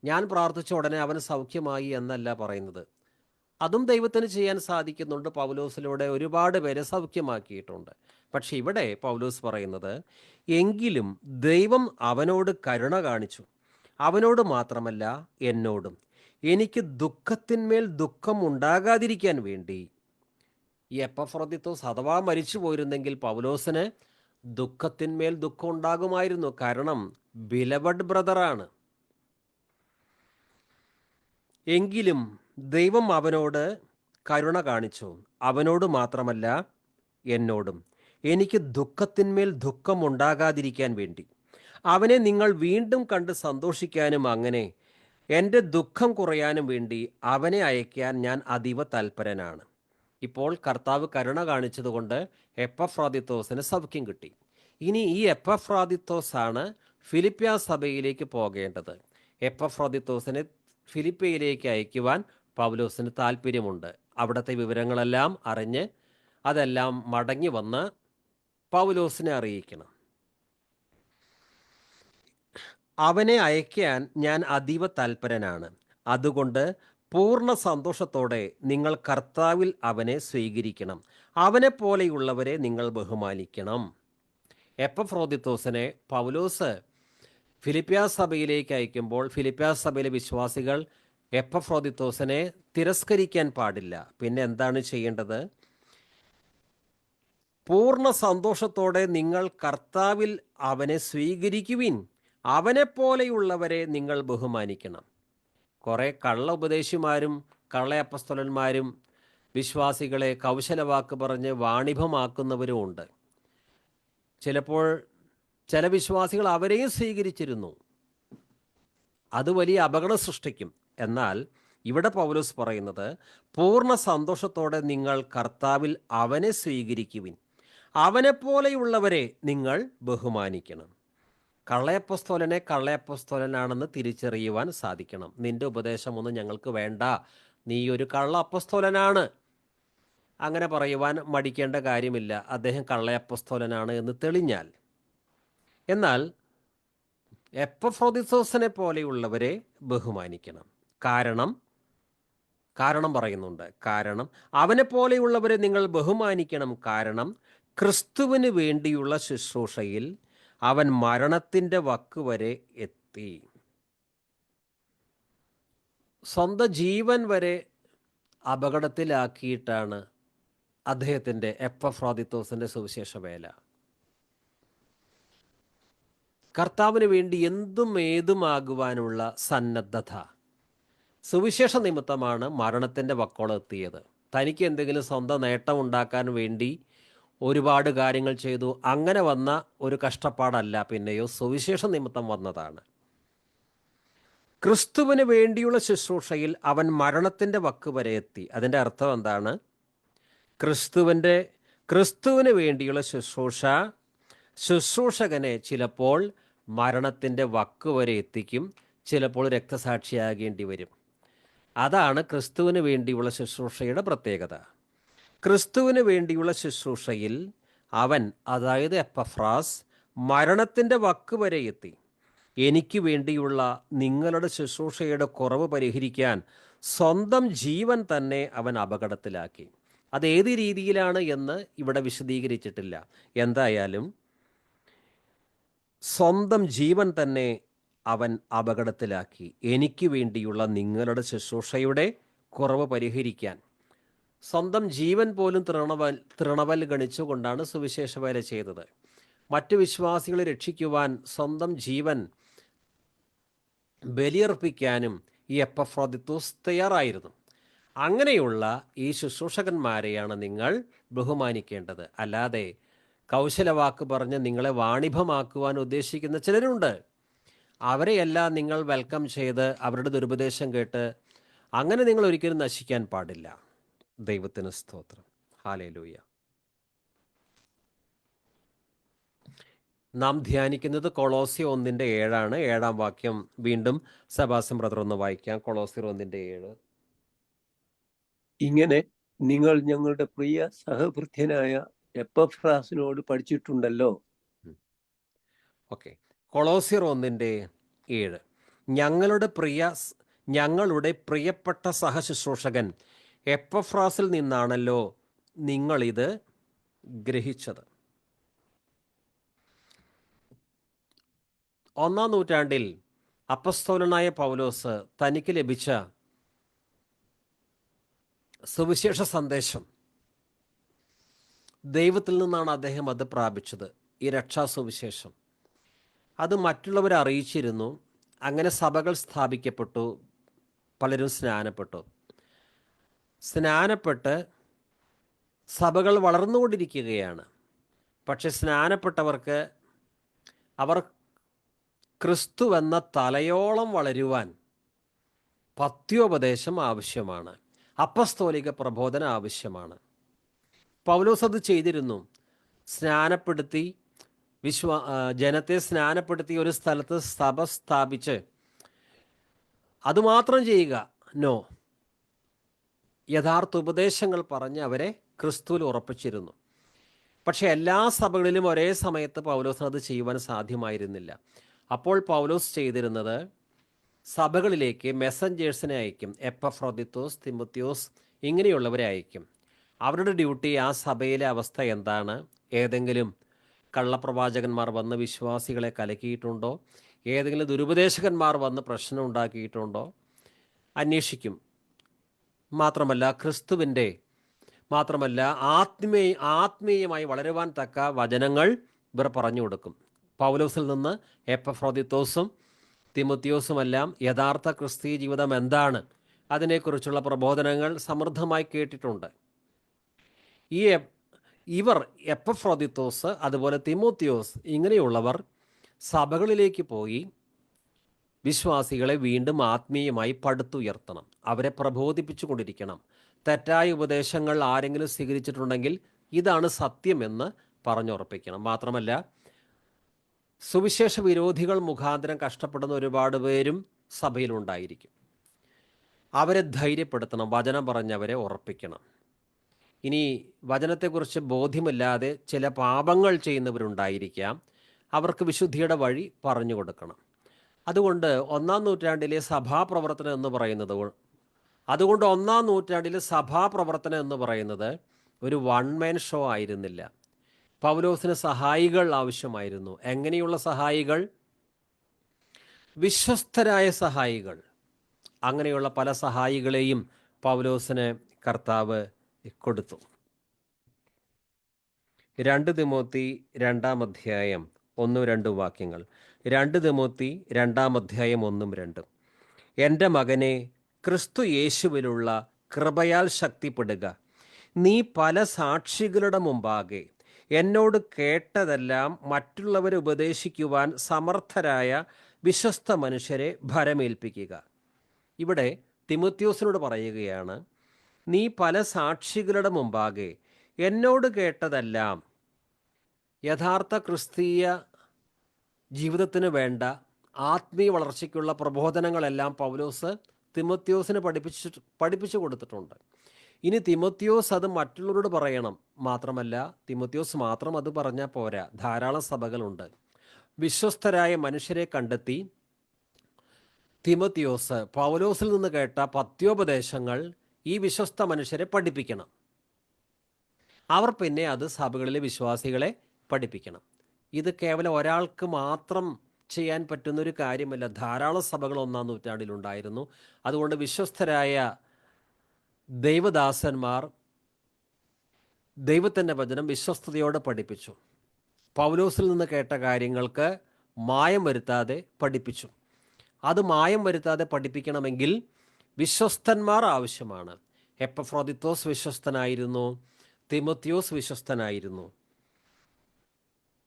ഞാൻ പ്രാർത്ഥിച്ച ഉടനെ അവൻ സൗഖ്യമായി എന്നല്ല പറയുന്നത്. അതും ദൈവത്തിന് ചെയ്യാൻ സാധിക്കുന്നുണ്ട്. പൗലോസിലൂടെ ഒരുപാട് പേരെ സൗഖ്യമാക്കിയിട്ടുണ്ട്. പക്ഷെ ഇവിടെ പൗലോസ് പറയുന്നത്, എങ്കിലും ദൈവം അവനോട് കരുണ കാണിച്ചു. അവനോട് മാത്രമല്ല, എന്നോടും. എനിക്ക് ദുഃഖത്തിന്മേൽ ദുഃഖം ഉണ്ടാകാതിരിക്കാൻ വേണ്ടി. ഈ എപ്പഫ്രോദിത്തോസ് അഥവാ മരിച്ചു പോയിരുന്നെങ്കിൽ പൗലോസിന് ദുഃഖത്തിന്മേൽ ദുഃഖം ഉണ്ടാകുമായിരുന്നു. കാരണം ബിലവഡ് ബ്രദറാണ്. എങ്കിലും ദൈവം അവനോട് കരുണ കാണിച്ചു. അവനോട് മാത്രമല്ല, എന്നോടും. എനിക്ക് ദുഃഖത്തിന്മേൽ ദുഃഖം ഉണ്ടാകാതിരിക്കാൻ വേണ്ടി. അവനെ നിങ്ങൾ വീണ്ടും കണ്ട് സന്തോഷിക്കാനും അങ്ങനെ എൻ്റെ ദുഃഖം കുറയാനും വേണ്ടി അവനെ അയക്കാൻ ഞാൻ അതീവ തൽപരനാണ്. ഇപ്പോൾ കർത്താവ് കരുണ കാണിച്ചതുകൊണ്ട് എപ്പഫ്രോദിത്തോസിന് സൗഖ്യം കിട്ടി. ഇനി ഈ എപ്പഫ്രോദിത്തോസാണ് ഫിലിപ്പിയ സഭയിലേക്ക് പോകേണ്ടത്. എപ്പഫ്രോദിത്തോസിനെ ഫിലിപ്പിയയിലേക്ക് അയക്കുവാൻ പൗലോസിന് താല്പര്യമുണ്ട്. അവിടുത്തെ വിവരങ്ങളെല്ലാം അറിഞ്ഞ് അതെല്ലാം മടങ്ങി വന്ന് പൗലോസിനെ അറിയിക്കണം. അവനെ അയക്കാൻ ഞാൻ അതീവ തൽപരനാണ്. അതുകൊണ്ട് പൂർണ്ണ സന്തോഷത്തോടെ നിങ്ങൾ കർത്താവിൽ അവനെ സ്വീകരിക്കണം. അവനെപ്പോലെയുള്ളവരെ നിങ്ങൾ ബഹുമാനിക്കണം. എപ്പഫ്രോദിത്തോസിനെ പൗലോസ് ഫിലിപ്പിയ സഭയിലേക്ക് അയക്കുമ്പോൾ ഫിലിപ്പിയ സഭയിലെ വിശ്വാസികൾ എപ്പഫ്രോദിത്തോസിനെ തിരസ്കരിക്കാൻ പാടില്ല. പിന്നെ എന്താണ് ചെയ്യേണ്ടത്? പൂർണ്ണ സന്തോഷത്തോടെ നിങ്ങൾ കർത്താവിൽ അവനെ സ്വീകരിക്കുവിൻ. അവനെപ്പോലെയുള്ളവരെ നിങ്ങൾ ബഹുമാനിക്കണം. കുറേ കള്ള ഉപദേശിമാരും കള്ള അപ്പസ്തലന്മാരും വിശ്വാസികളെ കൗശലവാക്ക് പറഞ്ഞ് വാണിഭമാക്കുന്നവരും ഉണ്ട്. ചിലപ്പോൾ ചില വിശ്വാസികൾ അവരെയും സ്വീകരിച്ചിരുന്നു. അത് വലിയ അപകടം സൃഷ്ടിക്കും. എന്നാൽ ഇവിടെ പൗലോസ് പറയുന്നത് പൂർണ്ണ സന്തോഷത്തോടെ നിങ്ങൾ കർത്താവിൽ അവനെ സ്വീകരിക്കുവിൻ. അവനെപ്പോലെയുള്ളവരെ നിങ്ങൾ ബഹുമാനിക്കണം. കള്ളയപ്പസ്തോലനെ കള്ളയപ്പസ്തോലനാണെന്ന് തിരിച്ചറിയുവാൻ സാധിക്കണം. നിന്റെ ഉപദേശമൊന്നും ഞങ്ങൾക്ക് വേണ്ട, നീ ഒരു കള്ള അപ്പസ്തോലനാണ്, അങ്ങനെ പറയുവാൻ മടിക്കേണ്ട കാര്യമില്ല. അദ്ദേഹം കള്ളയപ്പസ്തോലനാണ് എന്ന് തെളിഞ്ഞാൽ. എന്നാൽ എപ്പഫ്രോദിത്തോസിനെ പോലെയുള്ളവരെ ബഹുമാനിക്കണം. കാരണം പറയുന്നുണ്ട്. കാരണം അവനെപ്പോലെയുള്ളവരെ നിങ്ങൾ ബഹുമാനിക്കണം. കാരണം ക്രിസ്തുവിന് വേണ്ടിയുള്ള ശുശ്രൂഷയിൽ അവൻ മരണത്തിൻ്റെ വക്കുവരെ എത്തി. സ്വന്തം ജീവൻ വരെ അപകടത്തിലാക്കിയിട്ടാണ് അദ്ദേഹത്തിൻ്റെ എപ്പഫ്രോദിത്തോസിൻ്റെ സുവിശേഷ വേല. കർത്താവിന് വേണ്ടി എന്തും ഏതുമാകുവാനുള്ള സന്നദ്ധത. സുവിശേഷ നിമിത്തമാണ് മരണത്തിൻ്റെ വക്കോളം എത്തിയത്. തനിക്ക് എന്തെങ്കിലും സ്വന്തം നേട്ടം ഉണ്ടാക്കാൻ വേണ്ടി ഒരുപാട് കാര്യങ്ങൾ ചെയ്തു, അങ്ങനെ വന്ന ഒരു കഷ്ടപ്പാടല്ല, പിന്നെയോ സുവിശേഷ നിമിത്തം വന്നതാണ്. ക്രിസ്തുവിന് വേണ്ടിയുള്ള ശുശ്രൂഷയിൽ അവൻ മരണത്തിൻ്റെ വക്ക് വരെ എത്തി. അതിൻ്റെ അർത്ഥം എന്താണ്? ക്രിസ്തുവിന് വേണ്ടിയുള്ള ശുശ്രൂഷകനെ ചിലപ്പോൾ മരണത്തിൻ്റെ വക്ക് വരെ എത്തിക്കും, ചിലപ്പോൾ രക്തസാക്ഷിയാകേണ്ടി വരും. അതാണ് ക്രിസ്തുവിന് വേണ്ടിയുള്ള ശുശ്രൂഷയുടെ പ്രത്യേകത. ക്രിസ്തുവിന് വേണ്ടിയുള്ള ശുശ്രൂഷയിൽ അവൻ, അതായത് എപ്പഫ്രാസ്, മരണത്തിൻ്റെ വക്ക് വരെ എത്തി. എനിക്ക് വേണ്ടിയുള്ള നിങ്ങളുടെ ശുശ്രൂഷയുടെ കുറവ് പരിഹരിക്കാൻ സ്വന്തം ജീവൻ തന്നെ അവൻ അപകടത്തിലാക്കി. അതേത് രീതിയിലാണ് എന്ന് ഇവിടെ വിശദീകരിച്ചിട്ടില്ല. എന്തായാലും സ്വന്തം ജീവൻ തന്നെ അവൻ അപകടത്തിലാക്കി എനിക്ക് വേണ്ടിയുള്ള നിങ്ങളുടെ ശുശ്രൂഷയുടെ കുറവ് പരിഹരിക്കാൻ. സ്വന്തം ജീവൻ പോലും തൃണവൽ ഗണിച്ചുകൊണ്ടാണ് സുവിശേഷ വേല ചെയ്തത്. മറ്റു വിശ്വാസികളെ രക്ഷിക്കുവാൻ സ്വന്തം ജീവൻ ബലിയർപ്പിക്കാനും ഈ എപ്പഫ്രോദിത്തോസ് തയ്യാറായിരുന്നു. അങ്ങനെയുള്ള ഈ ശുശ്രൂഷകന്മാരെയാണ് നിങ്ങൾ ബഹുമാനിക്കേണ്ടത്. അല്ലാതെ കൗശലവാക്ക് പറഞ്ഞ് നിങ്ങളെ വാണിഭമാക്കുവാൻ ഉദ്ദേശിക്കുന്ന ചിലരുണ്ട്. അവരെയെല്ലാം നിങ്ങൾ വെൽക്കം ചെയ്ത് അവരുടെ ദുരുപദേശം കേട്ട് അങ്ങനെ നിങ്ങൾ ഒരിക്കലും നശിക്കാൻ പാടില്ല. ദൈവത്തിന് സ്തോത്രം. ഹല്ലേലൂയ. നാം ധ്യാനിക്കുന്നത് കൊളോസ്യർ 1:7 7 വാക്യം വീണ്ടും സെബാസ്റ്റ്യൻ ബ്രദർ ഒന്ന് വായിക്കാം. കൊളോസ്യർ 1:7. ഇങ്ങനെ നിങ്ങൾ ഞങ്ങളുടെ പ്രിയ സഹഭൃത്യനായ എപ്പഫ്രാസിനോട് പഠിച്ചിട്ടുണ്ടല്ലോ. ഓക്കെ, കൊളോസ്യർ 1:7. ഞങ്ങളുടെ പ്രിയപ്പെട്ട സഹശുശ്രൂഷകൻ എപ്പഫ്രാസിൽ നിന്നാണല്ലോ നിങ്ങളിത് ഗ്രഹിച്ചത്. 1-ാം നൂറ്റാണ്ടിൽ അപ്പസ്തോലനായ പൗലോസ് തനിക്ക് ലഭിച്ച സുവിശേഷ സന്ദേശം ദൈവത്തിൽ നിന്നാണ് അദ്ദേഹം അത് പ്രാപിച്ചത്. ഈ രക്ഷാസുവിശേഷം അത് മറ്റുള്ളവരെ അറിയിച്ചിരുന്നു. അങ്ങനെ സഭകൾ സ്ഥാപിക്കപ്പെട്ടു, പലരും സ്നാനപ്പെട്ട് സഭകൾ വളർന്നുകൊണ്ടിരിക്കുകയാണ്. പക്ഷെ സ്നാനപ്പെട്ടവർക്ക് അവർ ക്രിസ്തുവെന്ന തലയോളം വളരുവാൻ പത്യോപദേശം ആവശ്യമാണ്, അപ്പസ്തോലിക പ്രബോധനം ആവശ്യമാണ്. പൗലോസ് അത് ചെയ്തിരുന്നു. സ്നാനപ്പെടുത്തി ജനത്തെ സ്നാനപ്പെടുത്തി ഒരു സ്ഥലത്ത് സഭ സ്ഥാപിച്ച് അതുമാത്രം ചെയ്യുക, നോ, യഥാർത്ഥ ഉപദേശങ്ങൾ പറഞ്ഞ് അവരെ ക്രിസ്തുവിൽ ഉറപ്പിച്ചിരുന്നു. പക്ഷേ എല്ലാ സഭകളിലും ഒരേ സമയത്ത് പൗലോസിന് അത് ചെയ്യുവാൻ സാധ്യമായിരുന്നില്ല. അപ്പോൾ പൗലോസ് ചെയ്തിരുന്നത് സഭകളിലേക്ക് മെസ്സഞ്ചേഴ്സിനെ അയക്കും. എപ്പഫ്രോദിത്തോസ്, തിമോത്തിയോസ് ഇങ്ങനെയുള്ളവരെ അയക്കും. അവരുടെ ഡ്യൂട്ടി ആ സഭയിലെ അവസ്ഥ എന്താണ്, ഏതെങ്കിലും കള്ളപ്രവാചകന്മാർ വന്ന് വിശ്വാസികളെ കലക്കിയിട്ടുണ്ടോ, ഏതെങ്കിലും ദുരുപദേശകന്മാർ വന്ന് പ്രശ്നം ഉണ്ടാക്കിയിട്ടുണ്ടോ അന്വേഷിക്കും. മാത്രമല്ല ആത്മീയമായി വളരുവാൻ തക്ക വചനങ്ങൾ ഇവർ പറഞ്ഞു കൊടുക്കും. പൗലോസിൽ നിന്ന് എപ്പഫ്രോദിത്തോസും തിമോത്തിയോസുമെല്ലാം യഥാർത്ഥ ക്രിസ്തീയ ജീവിതം എന്താണ് അതിനെക്കുറിച്ചുള്ള പ്രബോധനങ്ങൾ സമൃദ്ധമായി കേട്ടിട്ടുണ്ട്. ഇവർ എപ്പഫ്രോദിത്തോസ് അതുപോലെ തിമോത്തിയോസ് ഇങ്ങനെയുള്ളവർ സഭകളിലേക്ക് പോയി വിശ്വാസികളെ വീണ്ടും ആത്മീയമായി പടുത്തുയർത്തണം, അവരെ പ്രബോധിപ്പിച്ചു കൊണ്ടിരിക്കണം. തെറ്റായ ഉപദേശങ്ങൾ ആരെങ്കിലും സ്വീകരിച്ചിട്ടുണ്ടെങ്കിൽ ഇതാണ് സത്യമെന്ന് പറഞ്ഞുറപ്പിക്കണം. മാത്രമല്ല, സുവിശേഷ വിരോധികൾ മുഖാന്തരം കഷ്ടപ്പെടുന്ന ഒരുപാട് പേരും സഭയിലുണ്ടായിരിക്കും. അവരെ ധൈര്യപ്പെടുത്തണം, വചനം പറഞ്ഞവരെ ഉറപ്പിക്കണം. ഇനി വചനത്തെക്കുറിച്ച് ബോധ്യമില്ലാതെ ചില പാപങ്ങൾ ചെയ്യുന്നവരുണ്ടായിരിക്കാം, അവർക്ക് വിശുദ്ധിയുടെ വഴി പറഞ്ഞു കൊടുക്കണം. അതുകൊണ്ട് ഒന്നാം നൂറ്റാണ്ടിലെ സഭാപ്രവർത്തനം എന്ന് പറയുന്നത് ഒരു വൺ മാൻ ഷോ ആയിരുന്നില്ല. പൗലോസിന് സഹായികൾ ആവശ്യമായിരുന്നു. എങ്ങനെയുള്ള സഹായികൾ? വിശ്വസ്തരായ സഹായികൾ. അങ്ങനെയുള്ള പല സഹായികളെയും പൗലോസിന് കർത്താവ് കൊടുത്തു. 2 തിമോത്തി 2-ാം അധ്യായം 1-2 വാക്യങ്ങൾ. 2 തിമോത്തി 2-ാം അധ്യായം 1-2. എൻ്റെ മകനെ, ക്രിസ്തു യേശുവിലുള്ള കൃപയാൽ ശക്തിപ്പെടുക. നീ പല സാക്ഷികളുടെ മുമ്പാകെ എന്നോട് കേട്ടതെല്ലാം മറ്റുള്ളവരെ ഉപദേശിക്കുവാൻ സമർത്ഥരായ വിശ്വസ്ത മനുഷ്യരെ ഭരമേൽപ്പിക്കുക. ഇവിടെ തിമോത്തിയോസിനോട് പറയുകയാണ്, നീ പല സാക്ഷികളുടെ മുമ്പാകെ എന്നോട് കേട്ടതെല്ലാം, യഥാർത്ഥ ക്രിസ്തീയ ജീവിതത്തിന് വേണ്ട ആത്മീയ വളർച്ചയ്ക്കുള്ള പ്രബോധനങ്ങളെല്ലാം പൗലോസ് തിമോത്തിയോസിന് പഠിപ്പിച്ചു കൊടുത്തിട്ടുണ്ട്. ഇനി തിമോത്തിയോസ് അത് മറ്റുള്ളവരോട് പറയണം. മാത്രമല്ല, തിമോത്തിയോസ് മാത്രം അത് പറഞ്ഞാൽ പോരാ, ധാരാളം സഭകളുണ്ട്. വിശ്വസ്തരായ മനുഷ്യരെ കണ്ടെത്തി തിമോത്തിയോസ് പൗലോസിൽ നിന്ന് കേട്ട പത്യോപദേശങ്ങൾ ഈ വിശ്വസ്ത മനുഷ്യരെ പഠിപ്പിക്കണം. അവർ പിന്നെ അത് സഭകളിലെ വിശ്വാസികളെ പഠിപ്പിക്കണം. ഇത് കേവലം ഒരാൾക്ക് മാത്രം ചെയ്യാൻ പറ്റുന്നൊരു കാര്യമല്ല. ധാരാളം സഭകൾ 1-ാം നൂറ്റാണ്ടിലുണ്ടായിരുന്നു. അതുകൊണ്ട് വിശ്വസ്തരായ ദൈവദാസന്മാർ ദൈവത്തിൻ്റെ വചനം വിശ്വസ്തയോടെ പഠിപ്പിച്ചു. പൗലോസിൽ നിന്ന് കേട്ട കാര്യങ്ങൾക്ക് മായം വരുത്താതെ പഠിപ്പിച്ചു. അത് മായം വരുത്താതെ പഠിപ്പിക്കണമെങ്കിൽ വിശ്വസ്തന്മാർ ആവശ്യമാണ്. എപ്പഫ്രോദിത്തോസ് വിശ്വസ്തനായിരുന്നു, തിമോത്തിയോസ് വിശ്വസ്തനായിരുന്നു.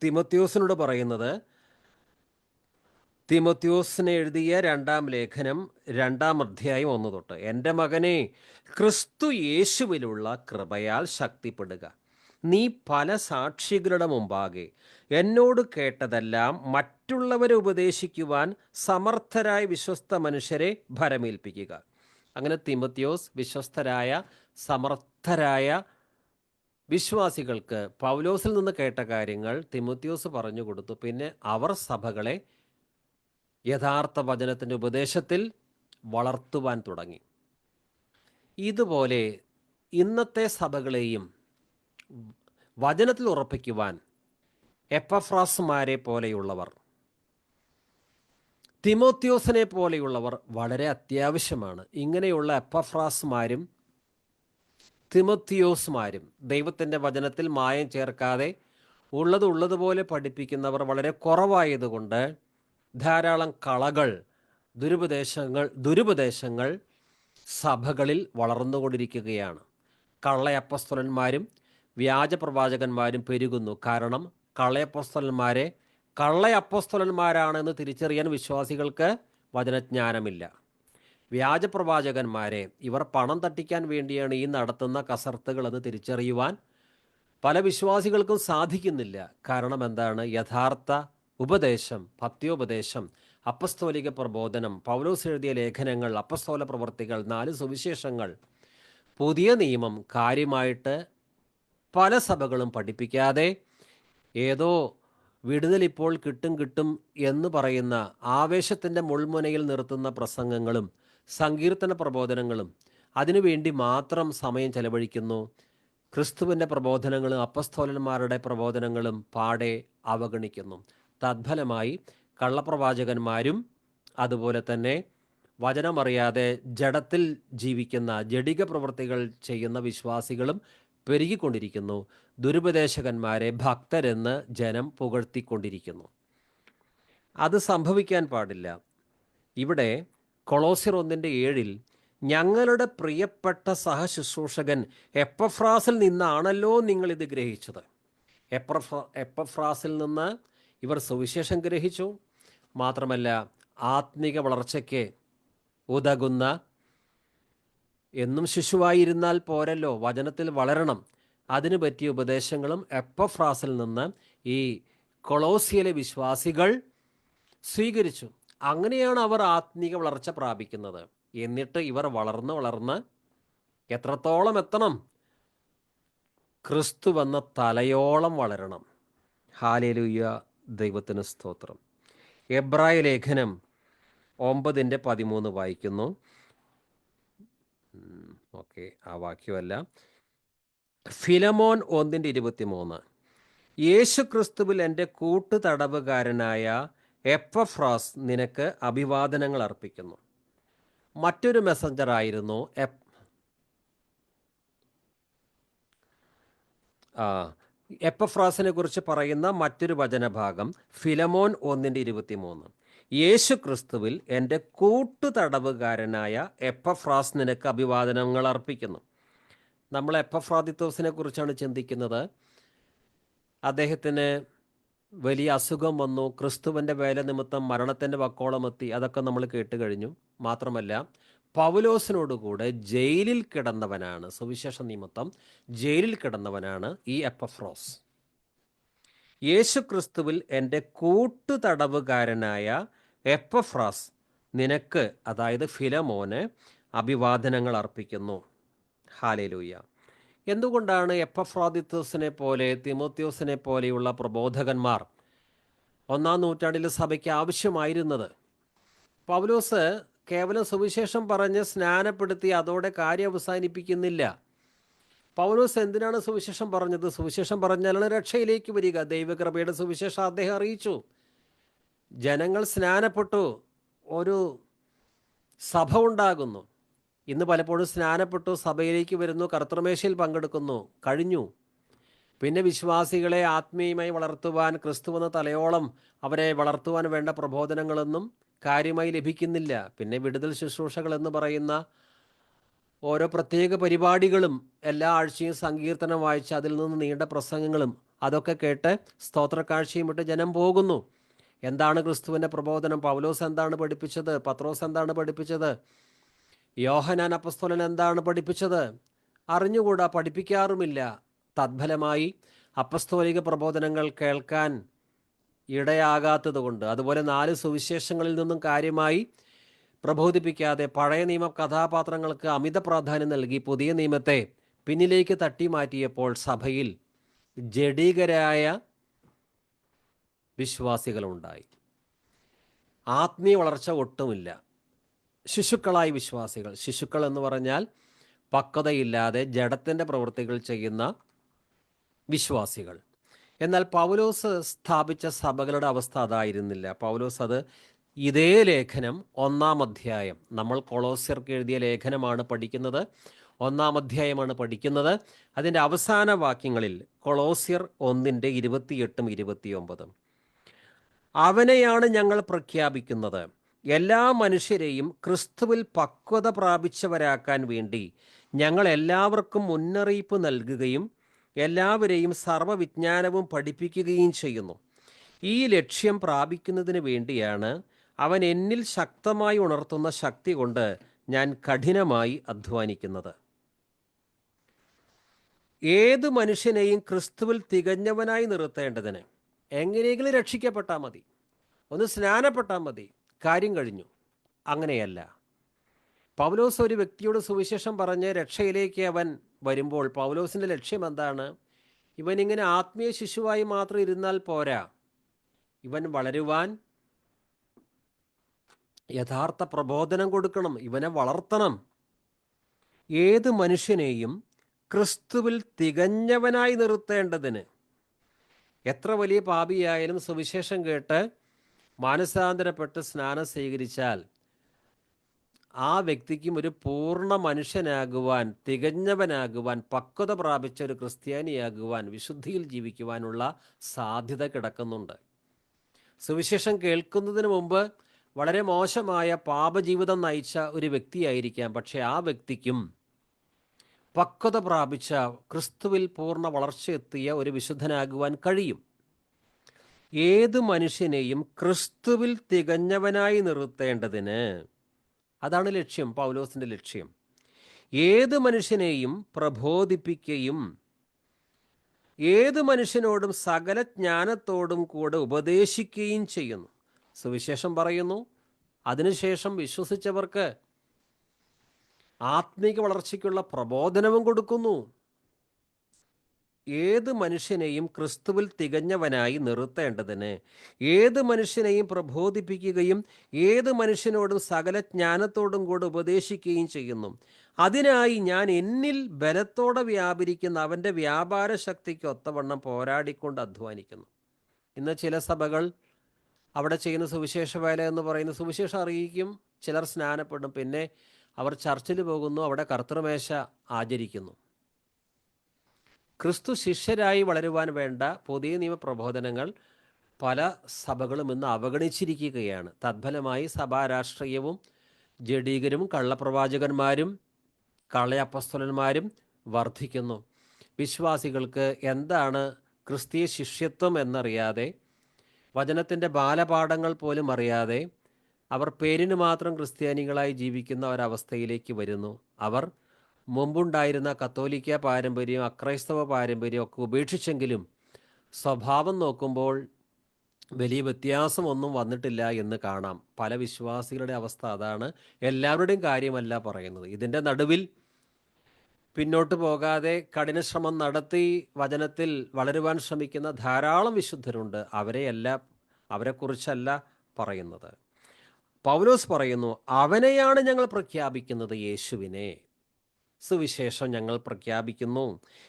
തിമോത്തിയോസിനോട് പറയുന്നത്, തിമോത്തിയോസിന് എഴുതിയ 2-ാം ലേഖനം 2-ാം അധ്യായം 1 തൊട്ട്, എൻ്റെ മകനെ, ക്രിസ്തു യേശുവിലുള്ള കൃപയാൽ ശക്തിപ്പെടുക. നീ പല സാക്ഷികളുടെ മുമ്പാകെ എന്നോട് കേട്ടതെല്ലാം മറ്റുള്ളവരെ ഉപദേശിക്കുവാൻ സമർത്ഥരായ വിശ്വസ്ത മനുഷ്യരെ ഭരമേൽപ്പിക്കുക. അങ്ങനെ തിമോത്തിയോസ് വിശ്വസ്തരായ സമർത്ഥരായ വിശ്വാസികൾക്ക് പൗലോസിൽ നിന്ന് കേട്ട കാര്യങ്ങൾ തിമോത്തിയോസ് പറഞ്ഞു കൊടുത്തു. പിന്നെ അവർ സഭകളെ യഥാർത്ഥ വചനത്തിൻ്റെ ഉപദേശത്തിൽ വളർത്തുവാൻ തുടങ്ങി. ഇതുപോലെ ഇന്നത്തെ സഭകളെയും വചനത്തിൽ ഉറപ്പിക്കുവാൻ എപ്പഫ്രാസ്മാരെ പോലെയുള്ളവർ, തിമോത്തിയോസിനെ പോലെയുള്ളവർ വളരെ അത്യാവശ്യമാണ്. ഇങ്ങനെയുള്ള എപ്പഫ്രാസ്മാരും തിമോത്തിയോസ്മാരും ദൈവത്തിൻ്റെ വചനത്തിൽ മായം ചേർക്കാതെ ഉള്ളതുപോലെ പഠിപ്പിക്കുന്നവർ വളരെ കുറവായതുകൊണ്ട് ധാരാളം കളകൾ, ദുരുപദേശങ്ങൾ സഭകളിൽ വളർന്നുകൊണ്ടിരിക്കുകയാണ്. കള്ള അപ്പസ്തലന്മാരും വ്യാജ പ്രവാചകന്മാരും പെരുകുന്നു. കാരണം കള്ള അപ്പസ്തലന്മാരാണെന്ന് തിരിച്ചറിയാൻ വിശ്വാസികൾക്ക് വചനജ്ഞാനമില്ല. വ്യാജ പ്രവാചകന്മാരെ ഇവർ പണം തട്ടിക്കാൻ വേണ്ടിയാണ് ഈ നടത്തുന്ന കസർത്തുകളെന്ന് തിരിച്ചറിയുവാൻ പല വിശ്വാസികൾക്കും സാധിക്കുന്നില്ല. കാരണം എന്താണ്? യഥാർത്ഥ ഉപദേശം, പത്യോപദേശം, അപ്പസ്തോലിക പ്രബോധനം, പൗലോസ് എഴുതിയ ലേഖനങ്ങൾ, അപ്പസ്തോല പ്രവർത്തികൾ, 4 സുവിശേഷങ്ങൾ, പുതിയ നിയമം കാര്യമായിട്ട് പല സഭകളും പഠിപ്പിക്കാതെ ഏതോ വിടുതൽ ഇപ്പോൾ കിട്ടും എന്ന് പറയുന്ന ആവേശത്തിൻ്റെ മുൾമുനയിൽ നിർത്തുന്ന പ്രസംഗങ്ങളും സങ്കീർത്തന പ്രബോധനങ്ങളും അതിനുവേണ്ടി മാത്രം സമയം ചെലവഴിക്കുന്നു. ക്രിസ്തുവിൻ്റെ പ്രബോധനങ്ങളും അപ്പസ്തോലന്മാരുടെ പ്രബോധനങ്ങളും പാടെ അവഗണിക്കുന്നു. തദ്ഫലമായി കള്ളപ്രവാചകന്മാരും അതുപോലെ തന്നെ വചനമറിയാതെ ജഡത്തിൽ ജീവിക്കുന്ന ജഡിക പ്രവൃത്തികൾ ചെയ്യുന്ന വിശ്വാസികളും പെരുകിക്കൊണ്ടിരിക്കുന്നു. ദുരുപദേശകന്മാരെ ഭക്തരെന്ന് ജനം പുകഴ്ത്തിക്കൊണ്ടിരിക്കുന്നു. അത് സംഭവിക്കാൻ പാടില്ല. ഇവിടെ കൊളോസ്യർ 1:7 ഞങ്ങളുടെ പ്രിയപ്പെട്ട സഹശുശ്രൂഷകൻ എപ്പഫ്രാസിൽ നിന്നാണല്ലോ നിങ്ങളിത് ഗ്രഹിച്ചത്. എപ്പഫ്രാസിൽ നിന്ന് ഇവർ സുവിശേഷം ഗ്രഹിച്ചു. മാത്രമല്ല ആത്മീക വളർച്ചയ്ക്ക് ഉതകുന്ന, എന്നും ശിശുവായിരുന്നാൽ പോരല്ലോ, വചനത്തിൽ വളരണം, അതിനു പറ്റിയ ഉപദേശങ്ങളും എപ്പഫ്രാസിൽ നിന്ന് ഈ കൊളോസിയയിലെ വിശ്വാസികൾ സ്വീകരിച്ചു. അങ്ങനെയാണ് അവർ ആത്മീക വളർച്ച പ്രാപിക്കുന്നത്. എന്നിട്ട് ഇവർ വളർന്ന് എത്രത്തോളം എത്തണം? ക്രിസ്തു വന്ന തലയോളം വളരണം. ഹല്ലേലൂയ, ദൈവത്തിന് സ്തോത്രം. എബ്രായ ലേഖനം 9:13 വായിക്കുന്നു. ഓക്കെ, ആ വാക്യമല്ല. ഫിലമോൻ 1:23 യേശു ക്രിസ്തുവിൽ എൻ്റെ കൂട്ടുതടവുകാരനായ എപ്പഫ്രാസ് നിനക്ക് അഭിവാദനങ്ങൾ അർപ്പിക്കുന്നു. മറ്റൊരു മെസ്സഞ്ചറായിരുന്നു എപ്പഫ്രാസിനെ കുറിച്ച് പറയുന്ന മറ്റൊരു വചനഭാഗം ഫിലമോൻ 1:23 യേശു ക്രിസ്തുവിൽ എൻ്റെ കൂട്ടുതടവുകാരനായ എപ്പഫ്രാസ് നിനക്ക് അഭിവാദനങ്ങൾ അർപ്പിക്കുന്നു. നമ്മൾ എപ്പഫ്രാദിത്തോസിനെ കുറിച്ചാണ് ചിന്തിക്കുന്നത്. അദ്ദേഹത്തിന് വലിയ അസുഖം വന്നു, ക്രിസ്തുവിൻ്റെ വേല നിമിത്തം മരണത്തിൻ്റെ വക്കോളമെത്തി, അതൊക്കെ നമ്മൾ കേട്ട് കഴിഞ്ഞു. മാത്രമല്ല പൗലോസിനോടുകൂടെ ജയിലിൽ കിടന്നവനാണ്, സുവിശേഷ നിമിത്തം ജയിലിൽ കിടന്നവനാണ് ഈ എപ്പഫ്രോസ്. യേശു ക്രിസ്തുവിൽ എൻ്റെ കൂട്ടുതടവുകാരനായ എപ്പഫ്രാസ് നിനക്ക്, അതായത് ഫിലമോന്, അഭിവാദനങ്ങൾ അർപ്പിക്കുന്നു. ഹല്ലേലൂയ. എന്തുകൊണ്ടാണ് എപ്പഫ്രാദിത്തോസിനെ പോലെ തിമോത്തിയോസിനെ പോലെയുള്ള പ്രബോധകന്മാർ 1-ാം നൂറ്റാണ്ടിൽ സഭയ്ക്ക് ആവശ്യമായിരുന്നത്? പൗലോസ് കേവലം സുവിശേഷം പറഞ്ഞ് സ്നാനപ്പെടുത്തി അതോടെ കാര്യം അവസാനിപ്പിക്കുന്നില്ല. പൗലോസ് എന്തിനാണ് സുവിശേഷം പറഞ്ഞത്? സുവിശേഷം പറഞ്ഞാലാണ് രക്ഷയിലേക്ക് വരിക. ദൈവകൃപയുടെ സുവിശേഷം അദ്ദേഹം അറിയിച്ചു. ജനങ്ങൾ സ്നാനപ്പെട്ടു, ഒരു സഭ ഉണ്ടാകുന്നു. ഇന്ന് പലപ്പോഴും സ്നാനപ്പെട്ടു, സഭയിലേക്ക് വരുന്നു, കർത്തൃമേശയിൽ പങ്കെടുക്കുന്നു, കഴിഞ്ഞു. പിന്നെ വിശ്വാസികളെ ആത്മീയമായി വളർത്തുവാൻ, ക്രിസ്തുവെന്ന തലയോളം അവരെ വളർത്തുവാൻ വേണ്ട പ്രബോധനങ്ങളൊന്നും കാര്യമായി ലഭിക്കുന്നില്ല. പിന്നെ വിടുതൽ ശുശ്രൂഷകൾ എന്ന് പറയുന്ന ഓരോ പ്രത്യേക പരിപാടികളും, എല്ലാ ആഴ്ചയും സങ്കീർത്തനം വായിച്ച് അതിൽ നിന്ന് നീണ്ട പ്രസംഗങ്ങളും അതൊക്കെ കേട്ട് സ്തോത്രക്കാഴ്ചയും ഇട്ട് ജനം പോകുന്നു. എന്താണ് ക്രിസ്തുവിൻ്റെ പ്രബോധനം? പൗലോസ് എന്താണ് പഠിപ്പിച്ചത്? പത്രോസ് എന്താണ് പഠിപ്പിച്ചത്? യോഹന്നാൻ അപ്പസ്തോലൻ എന്താണ് പഠിപ്പിച്ചത്? അറിഞ്ഞുകൂടാ, പഠിപ്പിക്കാറുമില്ല. തദ്ഫലമായി അപ്പസ്തോലിക പ്രബോധനങ്ങൾ കേൾക്കാൻ ഇടയാകാത്തത് കൊണ്ട്, അതുപോലെ 4 സുവിശേഷങ്ങളിൽ നിന്നും കാര്യമായി പ്രബോധിപ്പിക്കാതെ പഴയ നിയമ കഥാപാത്രങ്ങൾക്ക് അമിത പ്രാധാന്യം നൽകി പുതിയ നിയമത്തെ പിന്നിലേക്ക് തട്ടി മാറ്റിയപ്പോൾ സഭയിൽ ജഡികരായ വിശ്വാസികളുണ്ടായി. ആത്മീയ വളർച്ച ഒട്ടുമില്ല. ശിശുക്കളായി വിശ്വാസികൾ. ശിശുക്കൾ എന്ന് പറഞ്ഞാൽ പക്വതയില്ലാതെ ജഡത്തിൻ്റെ പ്രവൃത്തികൾ ചെയ്യുന്ന വിശ്വാസികൾ. എന്നാൽ പൗലോസ് സ്ഥാപിച്ച സഭകളുടെ അവസ്ഥ അതായിരുന്നില്ല. പൗലോസ് അത് ഇതേ ലേഖനം 1-ാം അധ്യായം, നമ്മൾ കൊളോസ്യർക്ക് എഴുതിയ ലേഖനമാണ് പഠിക്കുന്നത്, 1-ാം അധ്യായമാണ് പഠിക്കുന്നത്. അതിൻ്റെ അവസാന വാക്യങ്ങളിൽ കൊളോസ്യർ 1:28-29 അവനെയാണ് ഞങ്ങൾ പ്രഖ്യാപിക്കുന്നത്, എല്ലാ മനുഷ്യരെയും ക്രിസ്തുവിൽ പക്വത പ്രാപിച്ചവരാക്കാൻ വേണ്ടി ഞങ്ങൾ എല്ലാവർക്കും മുന്നറിയിപ്പ് നൽകുകയും എല്ലാവരെയും സർവ്വവിജ്ഞാനവും പഠിപ്പിക്കുകയും ചെയ്യുന്നു. ഈ ലക്ഷ്യം പ്രാപിക്കുന്നതിന് വേണ്ടിയാണ് അവൻ എന്നിൽ ശക്തമായി ഉണർത്തുന്ന ശക്തി കൊണ്ട് ഞാൻ കഠിനമായി അധ്വാനിക്കുന്നത്. ഏത് മനുഷ്യനെയും ക്രിസ്തുവിൽ തികഞ്ഞവനായി നിർത്തേണ്ടതിന് എങ്ങനെയെങ്കിലും രക്ഷിക്കപ്പെട്ടാൽ മതി, ഒന്ന് സ്നാനപ്പെട്ടാൽ മതി, കാര്യം കഴിഞ്ഞു. അങ്ങനെയല്ല. പൗലോസ് ഒരു വ്യക്തിയോട് സുവിശേഷം പറഞ്ഞ് രക്ഷയിലേക്ക് അവൻ വരുമ്പോൾ പൗലോസിൻ്റെ ലക്ഷ്യം എന്താണ്? ഇവനിങ്ങനെ ആത്മീയ ശിശുവായി മാത്രം ഇരുന്നാൽ പോരാ. ഇവൻ വളരുവാൻ യഥാർത്ഥ പ്രബോധനം കൊടുക്കണം, ഇവനെ വളർത്തണം. ഏത് മനുഷ്യനെയും ക്രിസ്തുവിൽ തികഞ്ഞവനായി നിർത്തേണ്ടതിന്. എത്ര വലിയ പാപിയായാലും സുവിശേഷം കേട്ട് മാനസാന്തരപ്പെട്ട് സ്നാനം സ്വീകരിച്ചാൽ ആ വ്യക്തിക്കും ഒരു പൂർണ്ണ മനുഷ്യനാകുവാൻ, തികഞ്ഞവനാകുവാൻ, പക്വത പ്രാപിച്ച ഒരു ക്രിസ്ത്യാനിയാകുവാൻ, വിശുദ്ധിയിൽ ജീവിക്കുവാനുള്ള സാധ്യത കിടക്കുന്നുണ്ട്. സുവിശേഷം കേൾക്കുന്നതിന് മുമ്പ് വളരെ മോശമായ പാപജീവിതം നയിച്ച ഒരു വ്യക്തിയായിരിക്കാം, പക്ഷേ ആ വ്യക്തിക്കും പക്വത പ്രാപിച്ച, ക്രിസ്തുവിൽ പൂർണ്ണ വളർച്ചയെത്തിയ ഒരു വിശുദ്ധനാകുവാൻ കഴിയും. ഏത് മനുഷ്യനെയും ക്രിസ്തുവിൽ തികഞ്ഞവനായി നിർത്തേണ്ടതിന്, അതാണ് ലക്ഷ്യം, പൗലോസിൻ്റെ ലക്ഷ്യം. ഏത് മനുഷ്യനെയും പ്രബോധിപ്പിക്കുകയും ഏത് മനുഷ്യനോടും സകല ജ്ഞാനത്തോടും കൂടെ ഉപദേശിക്കുകയും ചെയ്യുന്നു. സുവിശേഷം പറയുന്നു, അതിനുശേഷം വിശ്വസിച്ചവർക്ക് ആത്മീക വളർച്ചയ്ക്കുള്ള പ്രബോധനവും കൊടുക്കുന്നു. ഏത് മനുഷ്യനെയും ക്രിസ്തുവിൽ തികഞ്ഞവനായി നിർത്തേണ്ടതിന്, ഏത് മനുഷ്യനെയും പ്രബോധിപ്പിക്കുകയും ഏത് മനുഷ്യനോടും സകല ജ്ഞാനത്തോടും കൂടെ ഉപദേശിക്കുകയും ചെയ്യുന്നു. അതിനായി ഞാൻ എന്നിൽ ബലത്തോടെ വ്യാപരിക്കുന്ന അവൻ്റെ വ്യാപാര ശക്തിക്ക് ഒത്തവണ്ണം പോരാടിക്കൊണ്ട് അധ്വാനിക്കുന്നു. ഇന്ന് ചില സഭകൾ അവിടെ ചെയ്യുന്ന സുവിശേഷ വേല എന്ന് പറയുന്ന, സുവിശേഷം അറിയിക്കും, ചിലർ സ്നാനപ്പെടും, പിന്നെ അവർ ചർച്ചിൽ പോകുന്നു, അവിടെ കർത്തൃമേശ ആചരിക്കുന്നു. ക്രിസ്തു ശിഷ്യരായി വളരുവാൻ വേണ്ട പുതിയ നിയമ പ്രബോധനങ്ങൾ പല സഭകളും ഇന്ന് അവഗണിച്ചിരിക്കുകയാണ്. തദ്ഫലമായി സഭാരാഷ്ട്രീയവും ജഡീകരും കള്ളപ്രവാചകന്മാരും കള്ളയപ്പസ്തലന്മാരും വർദ്ധിക്കുന്നു. വിശ്വാസികൾക്ക് എന്താണ് ക്രിസ്തീയ ശിഷ്യത്വം എന്നറിയാതെ, വചനത്തിൻ്റെ ബാലപാഠങ്ങൾ പോലും അറിയാതെ അവർ പേരിന് മാത്രം ക്രിസ്ത്യാനികളായി ജീവിക്കുന്ന ഒരവസ്ഥയിലേക്ക് വരുന്നു. അവർ മുമ്പുണ്ടായിരുന്ന കത്തോലിക്ക പാരമ്പര്യം, അക്രൈസ്തവ പാരമ്പര്യം ഒക്കെ ഉപേക്ഷിച്ചെങ്കിലും സ്വഭാവം നോക്കുമ്പോൾ വലിയ വ്യത്യാസമൊന്നും വന്നിട്ടില്ല എന്ന് കാണാം. പല വിശ്വാസികളുടെ അവസ്ഥ അതാണ്. എല്ലാവരുടെയും കാര്യമല്ല പറയുന്നത്. ഇതിൻ്റെ നടുവിൽ പിന്നോട്ട് പോകാതെ കഠിനശ്രമം നടത്തി വചനത്തിൽ വളരുവാൻ ശ്രമിക്കുന്ന ധാരാളം വിശുദ്ധരുണ്ട്. അവരെക്കുറിച്ചല്ല പറയുന്നത്. പൗലോസ് പറയുന്നു, അവനെയാണ് ഞങ്ങൾ പ്രഖ്യാപിക്കുന്നത്, യേശുവിനെ. സുവിശേഷം ഞങ്ങൾ പ്രഖ്യാപിക്കുന്നു.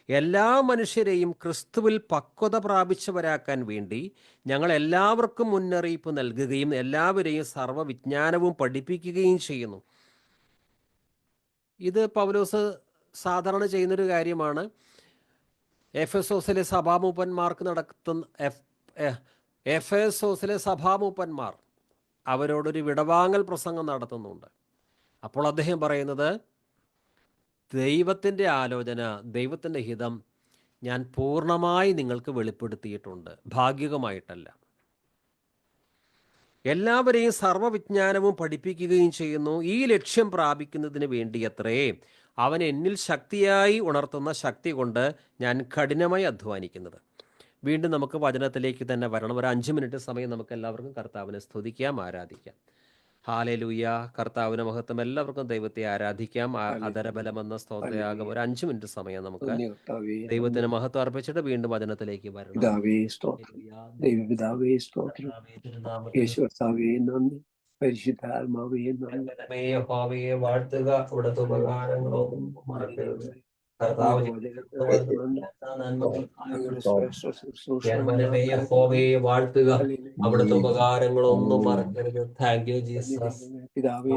എല്ലാ മനുഷ്യരെയും ക്രിസ്തുവിൽ പക്വത പ്രാപിച്ചവരാക്കാൻ വേണ്ടി ഞങ്ങൾ എല്ലാവർക്കും മുന്നറിയിപ്പ് നൽകുകയും എല്ലാവരെയും സർവ്വവിജ്ഞാനവും പഠിപ്പിക്കുകയും ചെയ്യുന്നു. ഇത് പൗലോസ് സാധാരണ ചെയ്യുന്നൊരു കാര്യമാണ്. എഫെസോസിലെ സഭാമൂപ്പന്മാർ അവരോടൊരു വിടവാങ്ങൽ പ്രസംഗം നടത്തുന്നുണ്ട്. അപ്പോൾ അദ്ദേഹം പറയുന്നത്, ദൈവത്തിൻ്റെ ആലോചന, ദൈവത്തിൻ്റെ ഹിതം ഞാൻ പൂർണ്ണമായി നിങ്ങൾക്ക് വെളിപ്പെടുത്തിയിട്ടുണ്ട്, ഭാഗികമായിട്ടല്ല. എല്ലാവരെയും സർവ്വവിജ്ഞാനവും പഠിപ്പിക്കുകയും ചെയ്യുന്നു. ഈ ലക്ഷ്യം പ്രാപിക്കുന്നതിന് വേണ്ടിയത്രേ അവൻ എന്നിൽ ശക്തിയായി ഉണർത്തുന്ന ശക്തി കൊണ്ട് ഞാൻ കഠിനമായി അധ്വാനിക്കുന്നത്. വീണ്ടും നമുക്ക് വചനത്തിലേക്ക് തന്നെ വരണം. ഒരു 5 മിനിറ്റ് സമയം നമുക്ക് എല്ലാവർക്കും കർത്താവിനെ സ്തുതിക്കാം, ആരാധിക്കാം. ഹാലേലൂയ, കർത്താവിന് മഹത്വം. എല്ലാവർക്കും ദൈവത്തെ ആരാധിക്കാം. അധരബലമെന്ന സ്തോത്രയാകും. ഒരു 5 മിനിറ്റ് സമയം നമുക്ക് ദൈവത്തിന് മഹത്വം അർപ്പിച്ചിട്ട് വീണ്ടും വചനത്തിലേക്ക് വരണം. പരിശുദ്ധാത്മാവേ വാഴ്ത്തുക. ഇവിടുത്തെ ഉപകാരങ്ങളൊന്നും മറക്കരുത്. വാഴ്ത്തുക. അവിടുത്തെ ഉപകാരങ്ങളൊന്നും മറക്കരുത്. Thank you Jesus.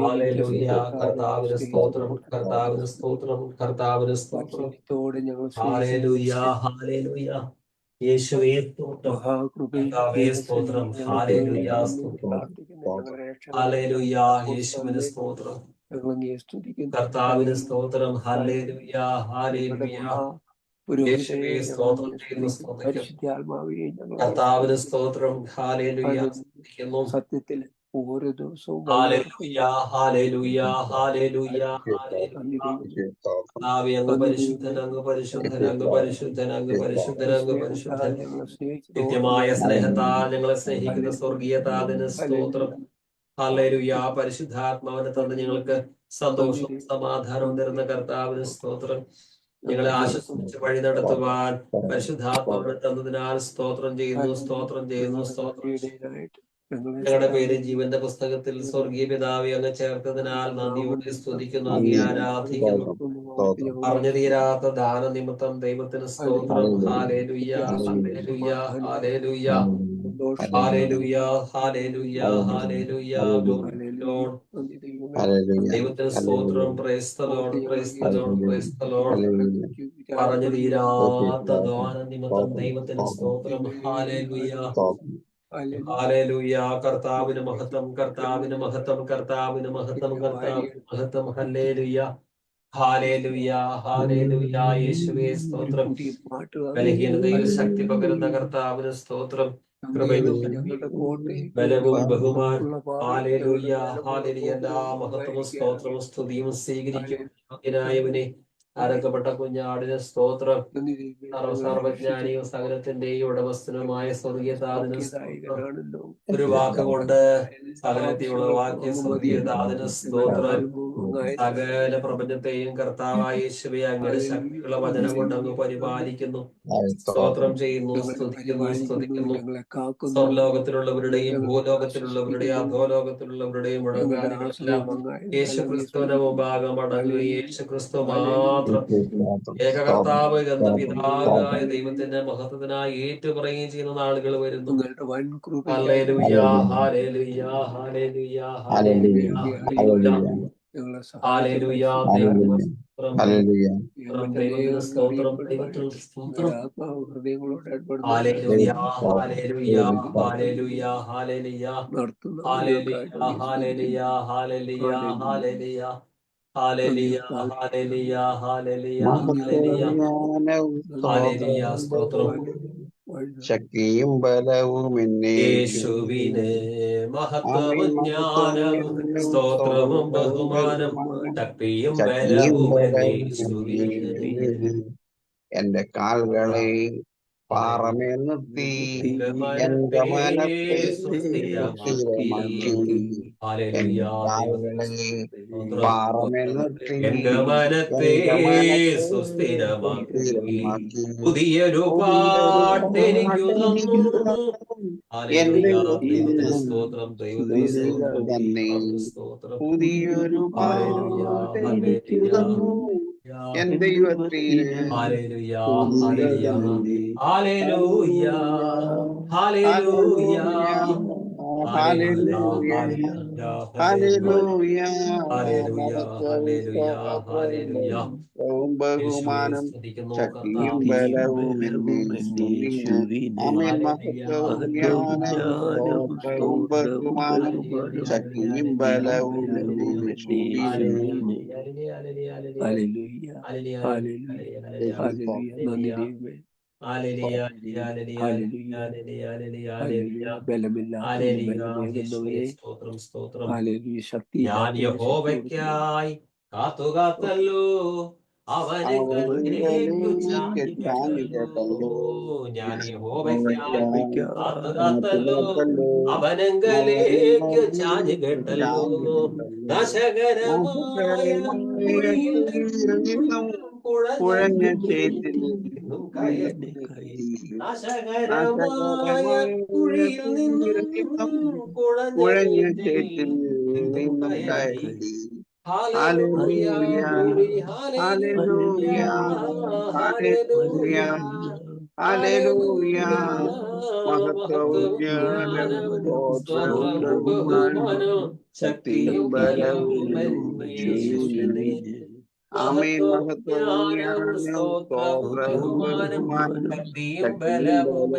ഹല്ലേലൂയ. കർത്താവിന് സ്തോത്രം, കർത്താവിന് സ്തോത്രം, കർത്താവിന് സ്തോത്രം. Hallelujah, hallelujah. യേശുവേ സ്തോത്രം, കർത്താവേ സ്തോത്രം. ഹല്ലേലൂയ, സ്തോത്രം. ഹല്ലേലൂയ, യേശുവിന് സ്തോത്രം, കർത്താവിന് സ്തോത്രം. Hallelujah, hallelujah. യേശുവേ സ്തോത്രം ചെയ്യുന്നു, സ്തോത്രം. കർത്താവിന് സ്തോത്രം. ഹല്ലേലൂയ. സത്യത്തിൽ ഓരോ ദിവസവും ഹല്ലേലൂയ, ഹല്ലേലൂയ, ഹല്ലേലൂയ, ഹല്ലേലൂയ. അങ്ങ് പരിശുദ്ധൻ, അങ്ങ് പരിശുദ്ധൻ, അങ്ങ് പരിശുദ്ധൻ, അങ്ങ് പരിശുദ്ധൻ, അങ്ങ് പരിശുദ്ധൻ. നിത്യമായ സ്നേഹത്താൽ ഞങ്ങളെ സ്നേഹിക്കുന്ന സ്വർഗീയ താതന് സ്തോത്രം. ഹല്ലേലൂയ. പരിശുദ്ധാത്മാവിനെ തന്ന് ഞങ്ങൾക്ക് സന്തോഷവും സമാധാനവും തരുന്ന കർത്താവിന് സ്തോത്രം. ഞങ്ങളെ ആശ്വസിച്ച് വഴി നടത്തുവാൻ പരിശുദ്ധാത്മാവിനെ തന്നതിനാൽ സ്തോത്രം ചെയ്യുന്നു, സ്തോത്രം ചെയ്യുന്നു, സ്തോത്രം ചെയ്യുന്നു. ഞങ്ങളുടെ പേര് ജീവന്റെ പുസ്തകത്തിൽ സ്വർഗീയ പിതാവേ അങ്ങ് ചേർത്തതിനാൽ നന്ദിയോടെ സ്തുതിക്കുന്നു, അങ്ങേ ആരാധിക്കുന്നു. പറഞ്ഞു തീരാത്ത ദാന നിമിത്തം ദൈവത്തിന് സ്തോത്രം. Hallelujah, hallelujah, hallelujah, hallelujah, hallelujah, hallelujah. Lord ദൈവത്തിന് സ്തോത്രം. Praise the Lord, praise the Lord, praise the Lord. പറഞ്ഞു തീരാത്ത ദാന നിമിത്തം ദൈവത്തിന് സ്തോത്രം. Hallelujah, hallelujah. കർത്താവിന് മഹത്വം, കർത്താവിന് മഹത്വം, കർത്താവിന് മഹത്വം, കർത്താവിന് മഹത്വം. Hallelujah, hallelujah, hallelujah. യേശുവേ സ്തോത്രം. ബലഹീനതയിൽ ശക്തി പകരുന്ന കർത്താവിന് സ്തോത്രം. കൃപയും ബലവും ബഹുമാനം. Hallelujah, hallelujah. എല്ലാ മഹത്വവും സ്തോത്രവും സ്തുതിയും സ്വീകരിക്കും. യോഗ്യനായവനെ, അരക്കപ്പെട്ട കുഞ്ഞാടിന് സ്തോത്രം. സർവജ്ഞാനിയും സകലത്തിന്റെയും ഉടമസ്ഥനുമായ സ്വർഗീയതാതിന് സ്തോത്രം. ഒരു വാക്കുകൊണ്ട് സകലത്തെ ഉളവാക്കിയ സ്വർഗീയതാതിന് സ്തോത്രം. സകല പ്രപഞ്ചത്തെയും കർത്താവായ യേശുവേ അങ്ങയുടെ ശക്തിയുള്ള വചനം കൊണ്ട് അങ്ങ് പരിപാലിക്കുന്നു. സ്തോത്രം ചെയ്യുന്നു, സ്തുതിക്കുന്നു, സ്തുതിക്കുന്നു. സ്വർലോകത്തിലുള്ളവരുടെയും ഭൂലോകത്തിലുള്ളവരുടെയും അധോലോകത്തിലുള്ളവരുടെയും മുഴങ്ങാതികളെല്ലാം യേശുക്രിസ്തുവിന്റെ മുമ്പാകം അടങ്ങുകയും യേശുക്രിസ്തു മാത്രം ഏകകർത്താവ് എന്ന പിതാവായ ദൈവത്തിന്റെ മഹത്വത്തിനായി ഏറ്റുപറയുകയും ചെയ്യുന്ന നാളുകൾ വരുന്നു. Hallelujah, hallelujah, hallelujah, hallelujah, hallelujah. ദൈവത്തിന് സ്തോത്രം, ദൈവത്തിന് സ്തോത്രം, ദൈവത്തിന് സ്തോത്രം. Hallelujah, hallelujah, hallelujah, hallelujah, hallelujah, hallelujah, hallelujah, hallelujah, hallelujah, hallelujah, hallelujah, hallelujah, hallelujah. സ്തോത്രം. ശക്തിയും ബലവും യേശുവിന് മഹത്വവും ജ്ഞാനവും സ്തോത്രവും ബഹുമാനം ശക്തിയും ബലവും യേശുവിന്. എന്റെ കാൽകളെ പാറമേൽ നിർത്തി എന്റെ മനത്തെ സുസ്ഥിരമാക്കി. എന്റെ കാൽകളെ പാറമേൽ നിർത്തി എന്റെ മനത്തെ സുസ്ഥിരമാക്കി. പുതിയൊരു പാട്ടെനിക്കു തന്നു. ദൈവത്തിന് സ്തോത്രം, ദൈവത്തിന് സ്തോത്രം. പുതിയൊരു പാട്ടെനിക്കു തന്നു. എൻ ദൈവത്തിന് hallelujah, hallelujah, hallelujah, hallelujah, hallelujah, hallelujah, hallelujah. ബഹുമാനം ശക്തിയും ബലവും ആമേൻ. മഹത്വവും ജ്ഞാനവും ബഹുമാനം ശക്തിയും ബലവും ഞാൻ യഹോവയ്ക്കായി കാത്തുകാത്തല്ലോ, അവനെങ്കലേക്കു ചാഞ്ഞുകേട്ടല്ലോ. ഞാൻ യഹോവയ്ക്കായി കാത്തുകാത്തല്ലോ, അവനെങ്കലേക്കു ചാഞ്ഞുകേട്ടല്ലോ. നാശകരമായ കുഴിയിൽ നിന്നും കുഴഞ്ഞ ചേറ്റിൽ നിന്നും കയറ്റി. നാശകരമായ കുഴിയിൽ നിന്നും കുഴഞ്ഞ ചേറ്റിൽ നിന്നും കയറ്റി. Hallelujah, hallelujah, hallelujah, hallelujah. മഹത്വവും ജ്ഞാനവും ബഹുമാനം ശക്തിയും ബലവും ആമേൻ. മഹത്വവും ജ്ഞാനവും സ്തോത്രവും ബഹുമാനം ശക്തിയും ബലവും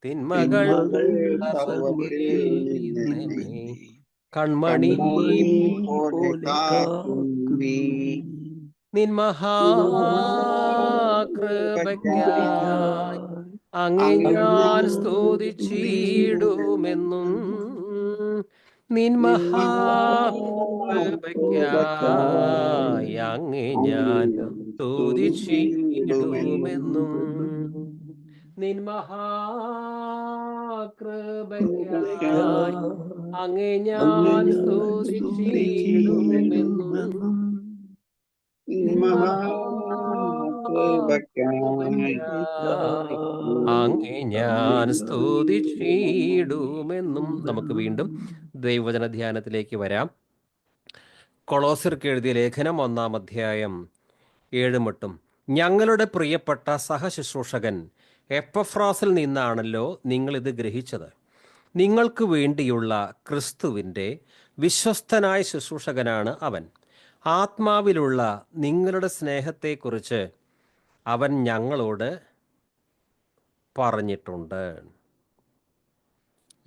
തിന്മകൾ കൺമണി പോലെ കാക്കും നീ. നിൻ മഹാകൃപയ്ക്കായി അങ്ങേ ഞാൻ സ്തുതിച്ചിടുമെന്നും. നിൻ മഹാകൃപയ്ക്കായി അങ്ങേ ഞാൻ സ്തുതിച്ചിടുമെന്നും. നിൻ മഹാകൃപയ്ക്കായി അങ്ങേ ഞാൻ സ്തുതിച്ചിടുമെന്നും. അങ്ങേ ഞാൻ സ്തുതിച്ചിടുമെന്നും. നമുക്ക് വീണ്ടും ദൈവവചന ധ്യാനത്തിലേക്ക് വരാം. കൊളോസ്യർക്ക് എഴുതിയ ലേഖനം 1-ാം അധ്യായം 7-8. ഞങ്ങളുടെ പ്രിയപ്പെട്ട സഹശുശ്രൂഷകൻ എപ്പഫ്രാസിൽ നിന്നാണല്ലോ നിങ്ങളിത് ഗ്രഹിച്ചത്. നിങ്ങൾക്ക് വേണ്ടിയുള്ള ക്രിസ്തുവിൻ്റെ വിശ്വസ്തനായ ശുശ്രൂഷകനാണ് അവൻ. ആത്മാവിലുള്ള നിങ്ങളുടെ സ്നേഹത്തെക്കുറിച്ച് അവൻ ഞങ്ങളോട് പറഞ്ഞിട്ടുണ്ട്.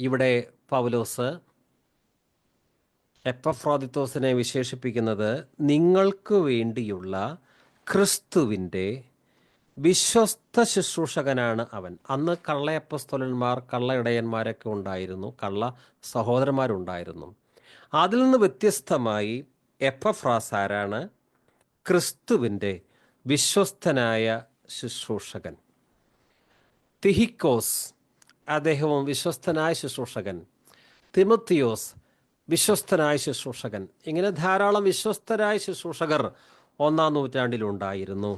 ഇവിടെ പൗലോസ് എപ്പഫ്രോദിത്തോസിനെ വിശേഷിപ്പിക്കുന്നത് നിങ്ങൾക്ക് വേണ്ടിയുള്ള ക്രിസ്തുവിൻ്റെ വിശ്വസ്ത ശുശ്രൂഷകനാണ് അവൻ. അന്ന് കള്ളയപ്പസ്തോലന്മാർ, കള്ള ഇടയന്മാരൊക്കെ ഉണ്ടായിരുന്നു, കള്ള സഹോദരന്മാരുണ്ടായിരുന്നു. അതിൽ നിന്ന് വ്യത്യസ്തമായി എപ്പഫ്രാസ് ആരാണ്? ക്രിസ്തുവിൻ്റെ വിശ്വസ്തനായ ശുശ്രൂഷകൻ. തിഹിക്കോസ് അദ്ദേഹവും വിശ്വസ്തനായ ശുശ്രൂഷകൻ. തിമോത്തിയോസ് വിശ്വസ്തനായ ശുശ്രൂഷകൻ. ഇങ്ങനെ ധാരാളം വിശ്വസ്തരായ ശുശ്രൂഷകർ 1-ാം നൂറ്റാണ്ടിലുണ്ടായിരുന്നു.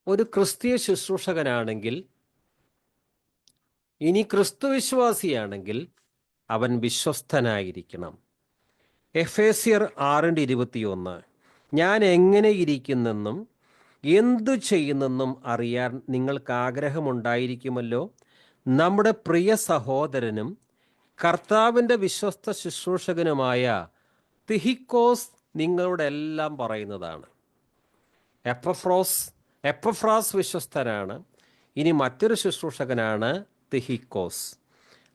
ഒരു ക്രിസ്തീയ ശുശ്രൂഷകനാണെങ്കിൽ, ഇനി ക്രിസ്തു വിശ്വാസിയാണെങ്കിൽ അവൻ വിശ്വസ്തനായിരിക്കണം. എഫേസ്യർ 6:21 ഞാൻ എങ്ങനെ ഇരിക്കുന്നെന്നും എന്തു ചെയ്യുന്നെന്നും അറിയാൻ നിങ്ങൾക്ക് ആഗ്രഹമുണ്ടായിരിക്കുമല്ലോ. നമ്മുടെ പ്രിയ സഹോദരനും കർത്താവിൻ്റെ വിശ്വസ്ത ശുശ്രൂഷകനുമായ തിഹിക്കോസ് നിങ്ങളോടെല്ലാം പറയുന്നതാണ്. എപ്പഫ്രാസ് വിശ്വസ്തനാണ്. ഇനി മറ്റൊരു ശുശ്രൂഷകനാണ് തിഹിക്കോസ്.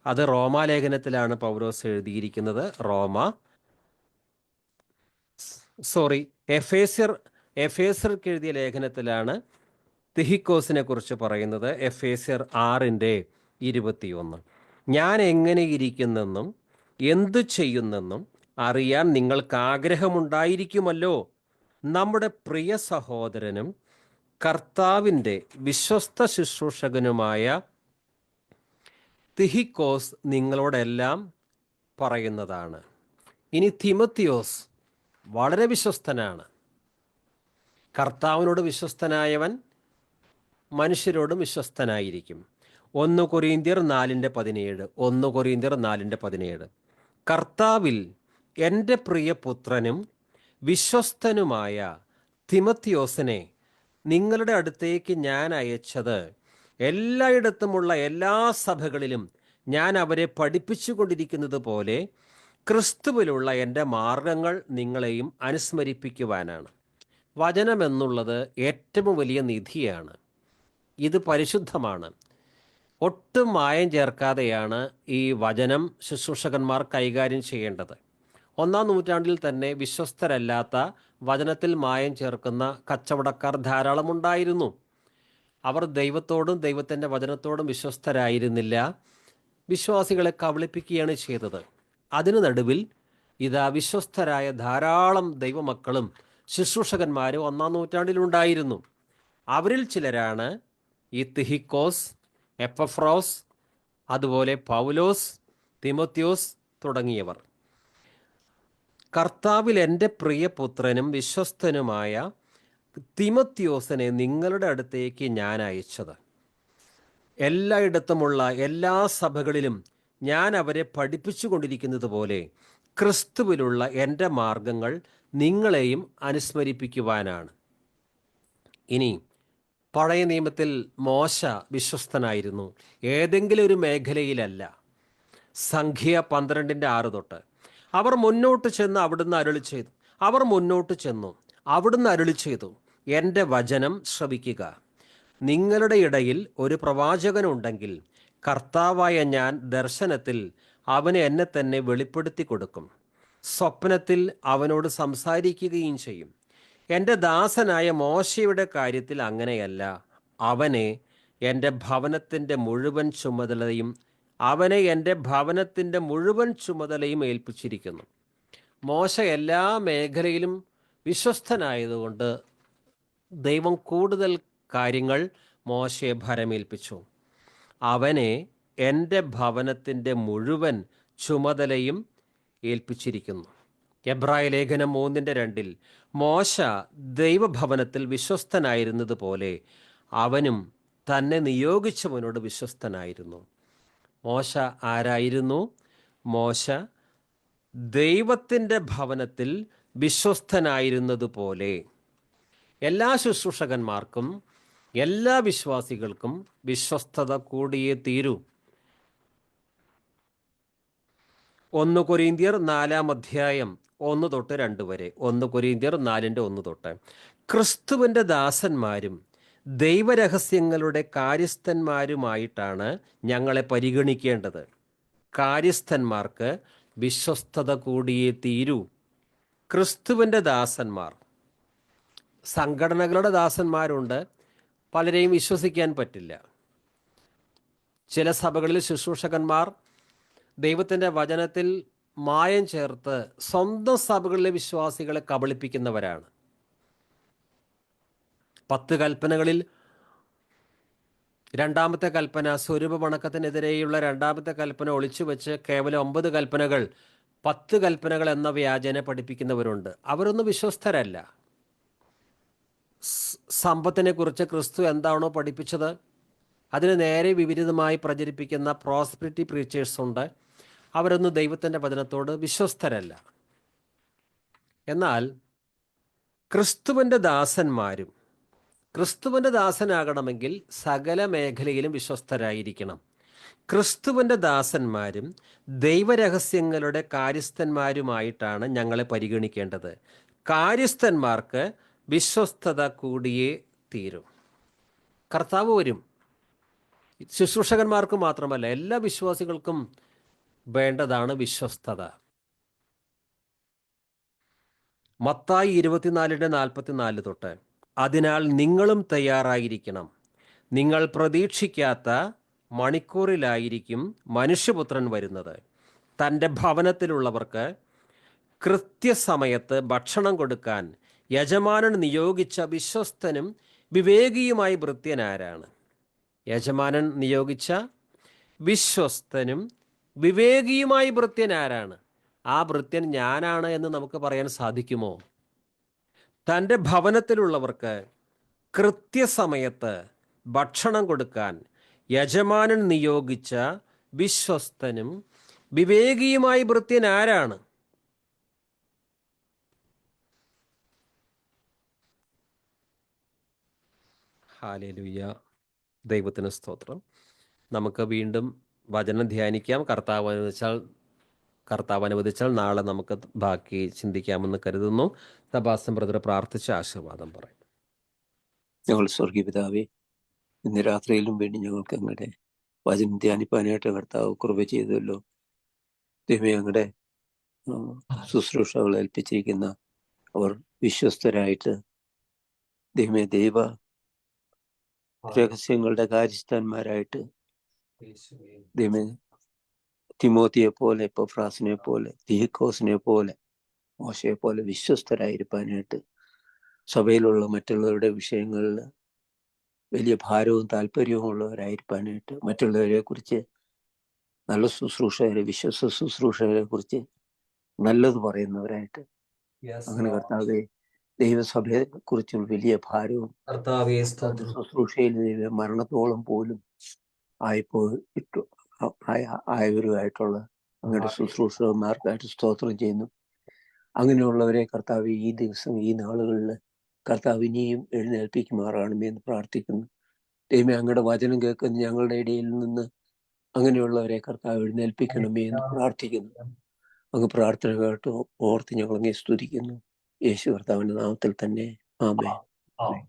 അത് റോമാലേഖനത്തിലാണ് പൗലോസ് എഴുതിയിരിക്കുന്നത്. എഫേസ്യർക്ക് എഴുതിയ ലേഖനത്തിലാണ് തിഹിക്കോസിനെ കുറിച്ച് പറയുന്നത്. എഫേസ്യർ 6:21 ഞാൻ എങ്ങനെ ഇരിക്കുന്നെന്നും എന്തു ചെയ്യുന്നെന്നും അറിയാൻ നിങ്ങൾക്ക് ആഗ്രഹമുണ്ടായിരിക്കുമല്ലോ. നമ്മുടെ പ്രിയ സഹോദരനും കർത്താവിൻ്റെ വിശ്വസ്ത ശുശ്രൂഷകനുമായ തിഹിക്കോസ് നിങ്ങളോടെല്ലാം പറയുന്നതാണ്. ഇനി തിമോത്തിയോസ് വളരെ വിശ്വസ്തനാണ്. കർത്താവിനോട് വിശ്വസ്തനായവൻ മനുഷ്യരോടും വിശ്വസ്തനായിരിക്കും. 1 കൊരിന്ത്യർ 4:17 കർത്താവിൽ എൻ്റെ പ്രിയപുത്രനും വിശ്വസ്തനുമായ തിമോത്തിയോസിനെ നിങ്ങളുടെ അടുത്തേക്ക് ഞാൻ അയച്ചത് എല്ലായിടത്തുമുള്ള എല്ലാ സഭകളിലും ഞാൻ അവരെ പഠിപ്പിച്ചു കൊണ്ടിരിക്കുന്നത് പോലെ ക്രിസ്തുവിലുള്ള എൻ്റെ മാർഗങ്ങൾ നിങ്ങളെയും അനുസ്മരിപ്പിക്കുവാനാണ്. വചനമെന്നുള്ളത് ഏറ്റവും വലിയ നിധിയാണ്. ഇത് പരിശുദ്ധമാണ്. ഒട്ടും മായം ചേർക്കാതെയാണ് ഈ വചനം ശുശ്രൂഷകന്മാർ കൈകാര്യം ചെയ്യേണ്ടത്. 1-ാം നൂറ്റാണ്ടിൽ തന്നെ വിശ്വസ്തരല്ലാത്ത, വചനത്തിൽ മായം ചേർക്കുന്ന കച്ചവടക്കാർ ധാരാളമുണ്ടായിരുന്നു. അവർ ദൈവത്തോടും ദൈവത്തിൻ്റെ വചനത്തോടും വിശ്വസ്തരായിരുന്നില്ല. വിശ്വാസികളെ കബളിപ്പിക്കുകയാണ് ചെയ്തത്. അതിനു നടുവിൽ ഇതാ വിശ്വസ്തരായ ധാരാളം ദൈവമക്കളും ശുശ്രൂഷകന്മാരും 1-ാം നൂറ്റാണ്ടിലുണ്ടായിരുന്നു. അവരിൽ ചിലരാണ് ഈ തിഹിക്കോസ്, എപ്പഫ്രോസ്, അതുപോലെ പൗലോസ്, തിമോത്തിയോസ് തുടങ്ങിയവർ. കർത്താവിൽ എൻ്റെ പ്രിയപുത്രനും വിശ്വസ്തനുമായ തിമോത്തിയോസിനെ നിങ്ങളുടെ അടുത്തേക്ക് ഞാൻ അയച്ചത് എല്ലായിടത്തുമുള്ള എല്ലാ സഭകളിലും ഞാൻ അവരെ പഠിപ്പിച്ചു കൊണ്ടിരിക്കുന്നത് പോലെ ക്രിസ്തുവിലുള്ള എൻ്റെ മാർഗങ്ങൾ നിങ്ങളെയും അനുസ്മരിപ്പിക്കുവാനാണ്. ഇനി പഴയ നിയമത്തിൽ മോശ വിശ്വസ്തനായിരുന്നു. ഏതെങ്കിലും ഒരു മേഖലയിലല്ല. സംഖ്യ 12:6 തൊട്ട് അവർ മുന്നോട്ട് ചെന്ന് അവിടുന്ന് അരുളി ചെയ്തു എൻ്റെ വചനം ശ്രവിക്കുക. നിങ്ങളുടെ ഇടയിൽ ഒരു പ്രവാചകനുണ്ടെങ്കിൽ കർത്താവായ ഞാൻ ദർശനത്തിൽ അവന് എന്നെ തന്നെ വെളിപ്പെടുത്തി കൊടുക്കും. സ്വപ്നത്തിൽ അവനോട് സംസാരിക്കുകയും ചെയ്യും. എൻ്റെ ദാസനായ മോശയുടെ കാര്യത്തിൽ അങ്ങനെയല്ല. അവനെ എൻ്റെ ഭവനത്തിൻ്റെ മുഴുവൻ ചുമതലയും ഏൽപ്പിച്ചിരിക്കുന്നു. മോശ എല്ലാ മേഖലയിലും വിശ്വസ്തനായതുകൊണ്ട് ദൈവം കൂടുതൽ കാര്യങ്ങൾ മോശയെ ഭരമേൽപ്പിച്ചു. അവനെ എൻ്റെ ഭവനത്തിൻ്റെ മുഴുവൻ ചുമതലയും ഏൽപ്പിച്ചിരിക്കുന്നു. എബ്രായ ലേഖനം 3:2 മോശ ദൈവഭവനത്തിൽ വിശ്വസ്തനായിരുന്നത് പോലെ അവനും തന്നെ നിയോഗിച്ചവനോട് വിശ്വസ്തനായിരുന്നു. മോശ ആരായിരുന്നു? മോശ ദൈവത്തിൻ്റെ ഭവനത്തിൽ വിശ്വസ്തനായിരുന്നത് പോലെ എല്ലാ ശുശ്രൂഷകന്മാർക്കും എല്ലാ വിശ്വാസികൾക്കും വിശ്വസ്തത കൂടിയേ തീരൂ. 1 കൊരിന്ത്യർ 4:1-2 1 കൊരിന്ത്യർ 4:1 ക്രിസ്തുവിൻ്റെ ദാസന്മാരും ദൈവരഹസ്യങ്ങളുടെ കാര്യസ്ഥന്മാരുമായിട്ടാണ് ഞങ്ങളെ പരിഗണിക്കേണ്ടത്. കാര്യസ്ഥന്മാർക്ക് വിശ്വസ്തത കൂടിയേ തീരൂ. ക്രിസ്തുവിൻ്റെ ദാസന്മാർ, സംഘടനകളുടെ ദാസന്മാരുണ്ട്, പലരെയും വിശ്വസിക്കാൻ പറ്റില്ല. ചില സഭകളിൽ ശുശ്രൂഷകന്മാർ ദൈവത്തിൻ്റെ വചനത്തിൽ മായം ചേർത്ത് സ്വന്തം സഭകളിലെ വിശ്വാസികളെ കബളിപ്പിക്കുന്നവരാണ്. 10 കൽപ്പനകളിൽ രണ്ടാമത്തെ കൽപ്പന, സ്വരൂപവണക്കത്തിനെതിരെയുള്ള രണ്ടാമത്തെ കൽപ്പന ഒളിച്ചു വെച്ച് കേവലം 9 കൽപ്പനകൾ 10 കൽപ്പനകൾ എന്ന വ്യാജേന പഠിപ്പിക്കുന്നവരുണ്ട്. അവരൊന്നും വിശ്വസ്തരല്ല. സമ്പത്തിനെ കുറിച്ച് ക്രിസ്തു എന്താണോ പഠിപ്പിച്ചത് അതിന് നേരെ വിപരീതമായി പ്രചരിപ്പിക്കുന്ന പ്രോസ്പെരിറ്റി പ്രീച്ചേഴ്സ് ഉണ്ട്. അവരൊന്നും ദൈവത്തിൻ്റെ വചനത്തോട് വിശ്വസ്തരല്ല. എന്നാൽ ക്രിസ്തുവിൻ്റെ ദാസന്മാരും, ക്രിസ്തുവിൻ്റെ ദാസനാകണമെങ്കിൽ സകല മേഖലയിലും വിശ്വസ്തരായിരിക്കണം. ക്രിസ്തുവിൻ്റെ ദാസന്മാരും ദൈവരഹസ്യങ്ങളുടെ കാര്യസ്ഥന്മാരുമായിട്ടാണ് ഞങ്ങളെ പരിഗണിക്കേണ്ടത്. കാര്യസ്ഥന്മാർക്ക് വിശ്വസ്തത കൂടിയേ തീരും. കർത്താവ് വരും. ശുശ്രൂഷകന്മാർക്ക് മാത്രമല്ല, എല്ലാ വിശ്വാസികൾക്കും വേണ്ടതാണ് വിശ്വസ്തത. മത്തായി 24:44 അതിനാൽ നിങ്ങളും തയ്യാറായിരിക്കണം. നിങ്ങൾ പ്രതീക്ഷിക്കാത്ത മണിക്കൂറിലായിരിക്കും മനുഷ്യപുത്രൻ വരുന്നത്. തൻ്റെ ഭവനത്തിലുള്ളവർക്ക് കൃത്യസമയത്ത് ഭക്ഷണം കൊടുക്കാൻ യജമാനൻ നിയോഗിച്ച വിശ്വസ്തനും വിവേകിയുമായ ഭൃത്യനാരാണ്? യജമാനൻ നിയോഗിച്ച വിശ്വസ്തനും വിവേകിയുമായ ഭൃത്യനാരാണ്? ആ ഭൃത്യൻ ഞാനാണ് എന്ന് നമുക്ക് പറയാൻ സാധിക്കുമോ? തൻ്റെ ഭവനത്തിലുള്ളവർക്ക് കൃത്യസമയത്ത് ഭക്ഷണം കൊടുക്കാൻ യജമാനൻ നിയോഗിച്ച വിശ്വസ്തനും വിവേകിയുമായ ഭൃത്യനാരാണ്? ഹല്ലേലൂയ. ദൈവത്തിന് സ്തോത്രം. നമുക്ക് വീണ്ടും വചനം ധ്യാനിക്കാം. കർത്താവ് അനുവദിച്ചാൽ നാളെ നമുക്ക് ബാക്കി ചിന്തിക്കാമെന്ന് കരുതുന്നു. സബാസ്റ്റ്യൻ ബ്രദർ പ്രാർത്ഥിച്ച് ആശീർവാദം പറയും. ഞങ്ങൾ സ്വർഗീയ പിതാവേ, ഇന്ന് രാത്രിയിലും വേണ്ടി ഞങ്ങൾക്ക് ഞങ്ങളുടെ വചനം ധ്യാനിപ്പാനായിട്ട് കർത്താവ് കൃപ ചെയ്തല്ലോ. ദൈവമേ, ഞങ്ങളുടെ ശുശ്രൂഷകൾ ഏൽപ്പിച്ചിരിക്കുന്ന അവർ വിശ്വസ്തരായിട്ട് ദൈവമേ, ദൈവ രഹസ്യങ്ങളുടെ കാര്യസ്ഥന്മാരായിട്ട് ദൈവമേ, തിമോത്തിയെ പോലെ, എപ്പഫ്രാസിനെ പോലെ, തിഹിക്കോസിനെ പോലെ, മോശയെ പോലെ വിശ്വസ്തരായിരിക്കാനായിട്ട് സഭയിലുള്ള മറ്റുള്ളവരുടെ വിഷയങ്ങളിൽ വലിയ ഭാരവും താല്പര്യവും ഉള്ളവരായിരിക്കാനായിട്ട്, മറ്റുള്ളവരെ കുറിച്ച് നല്ല ശുശ്രൂഷകരെ, വിശ്വസ്ത ശുശ്രൂഷകരെ കുറിച്ച് നല്ലത് പറയുന്നവരായിട്ട്, അങ്ങനെ കർത്താവെ ദൈവസഭയെ കുറിച്ചുള്ള വലിയ ഭാരവും ശുശ്രൂഷയിൽ മരണത്തോളം പോലും ആയവരുമായിട്ടുള്ള അങ്ങയുടെ ശുശ്രൂഷകന്മാർക്കായിട്ട് സ്തോത്രം ചെയ്യുന്നു. അങ്ങനെയുള്ളവരെ കർത്താവ് ഈ ദിവസം, ഈ നാളുകളിൽ കർത്താവ് ഇനിയും എഴുന്നേൽപ്പിക്കുമാറാണമേ എന്ന് പ്രാർത്ഥിക്കുന്നു. ദൈവമേ, അങ്ങയുടെ വചനം കേൾക്കുന്ന ഞങ്ങളുടെ ഇടയിൽ നിന്ന് അങ്ങനെയുള്ളവരെ കർത്താവ് എഴുന്നേൽപ്പിക്കണമേ എന്ന് പ്രാർത്ഥിക്കുന്നു. അങ്ങ് പ്രാർത്ഥന കേട്ട് ഓർത്ത് ഞങ്ങളങ്ങേ സ്തുതിക്കുന്നു. യേശു കർത്താവിന്റെ നാമത്തിൽ തന്നെ ആമേൻ.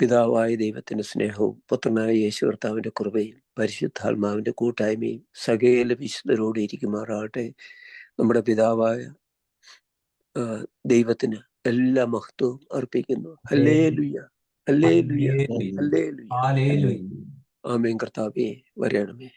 പിതാവായ ദൈവത്തിന്റെ സ്നേഹവും പുത്രനായ യേശു കർത്താവിന്റെ കൃപയും പരിശുദ്ധാത്മാവിന്റെ കൂട്ടായ്മയും സകല വിശുദ്ധരോട് ഇരിക്കുമാറാകട്ടെ. നമ്മുടെ പിതാവായ ദൈവത്തിന് എല്ലാ മഹത്വവും അർപ്പിക്കുന്നു. Hallelujah, hallelujah, hallelujah. ഹല്ലേലൂയ. ആമേൻ. കർത്താവേ വരണമേ.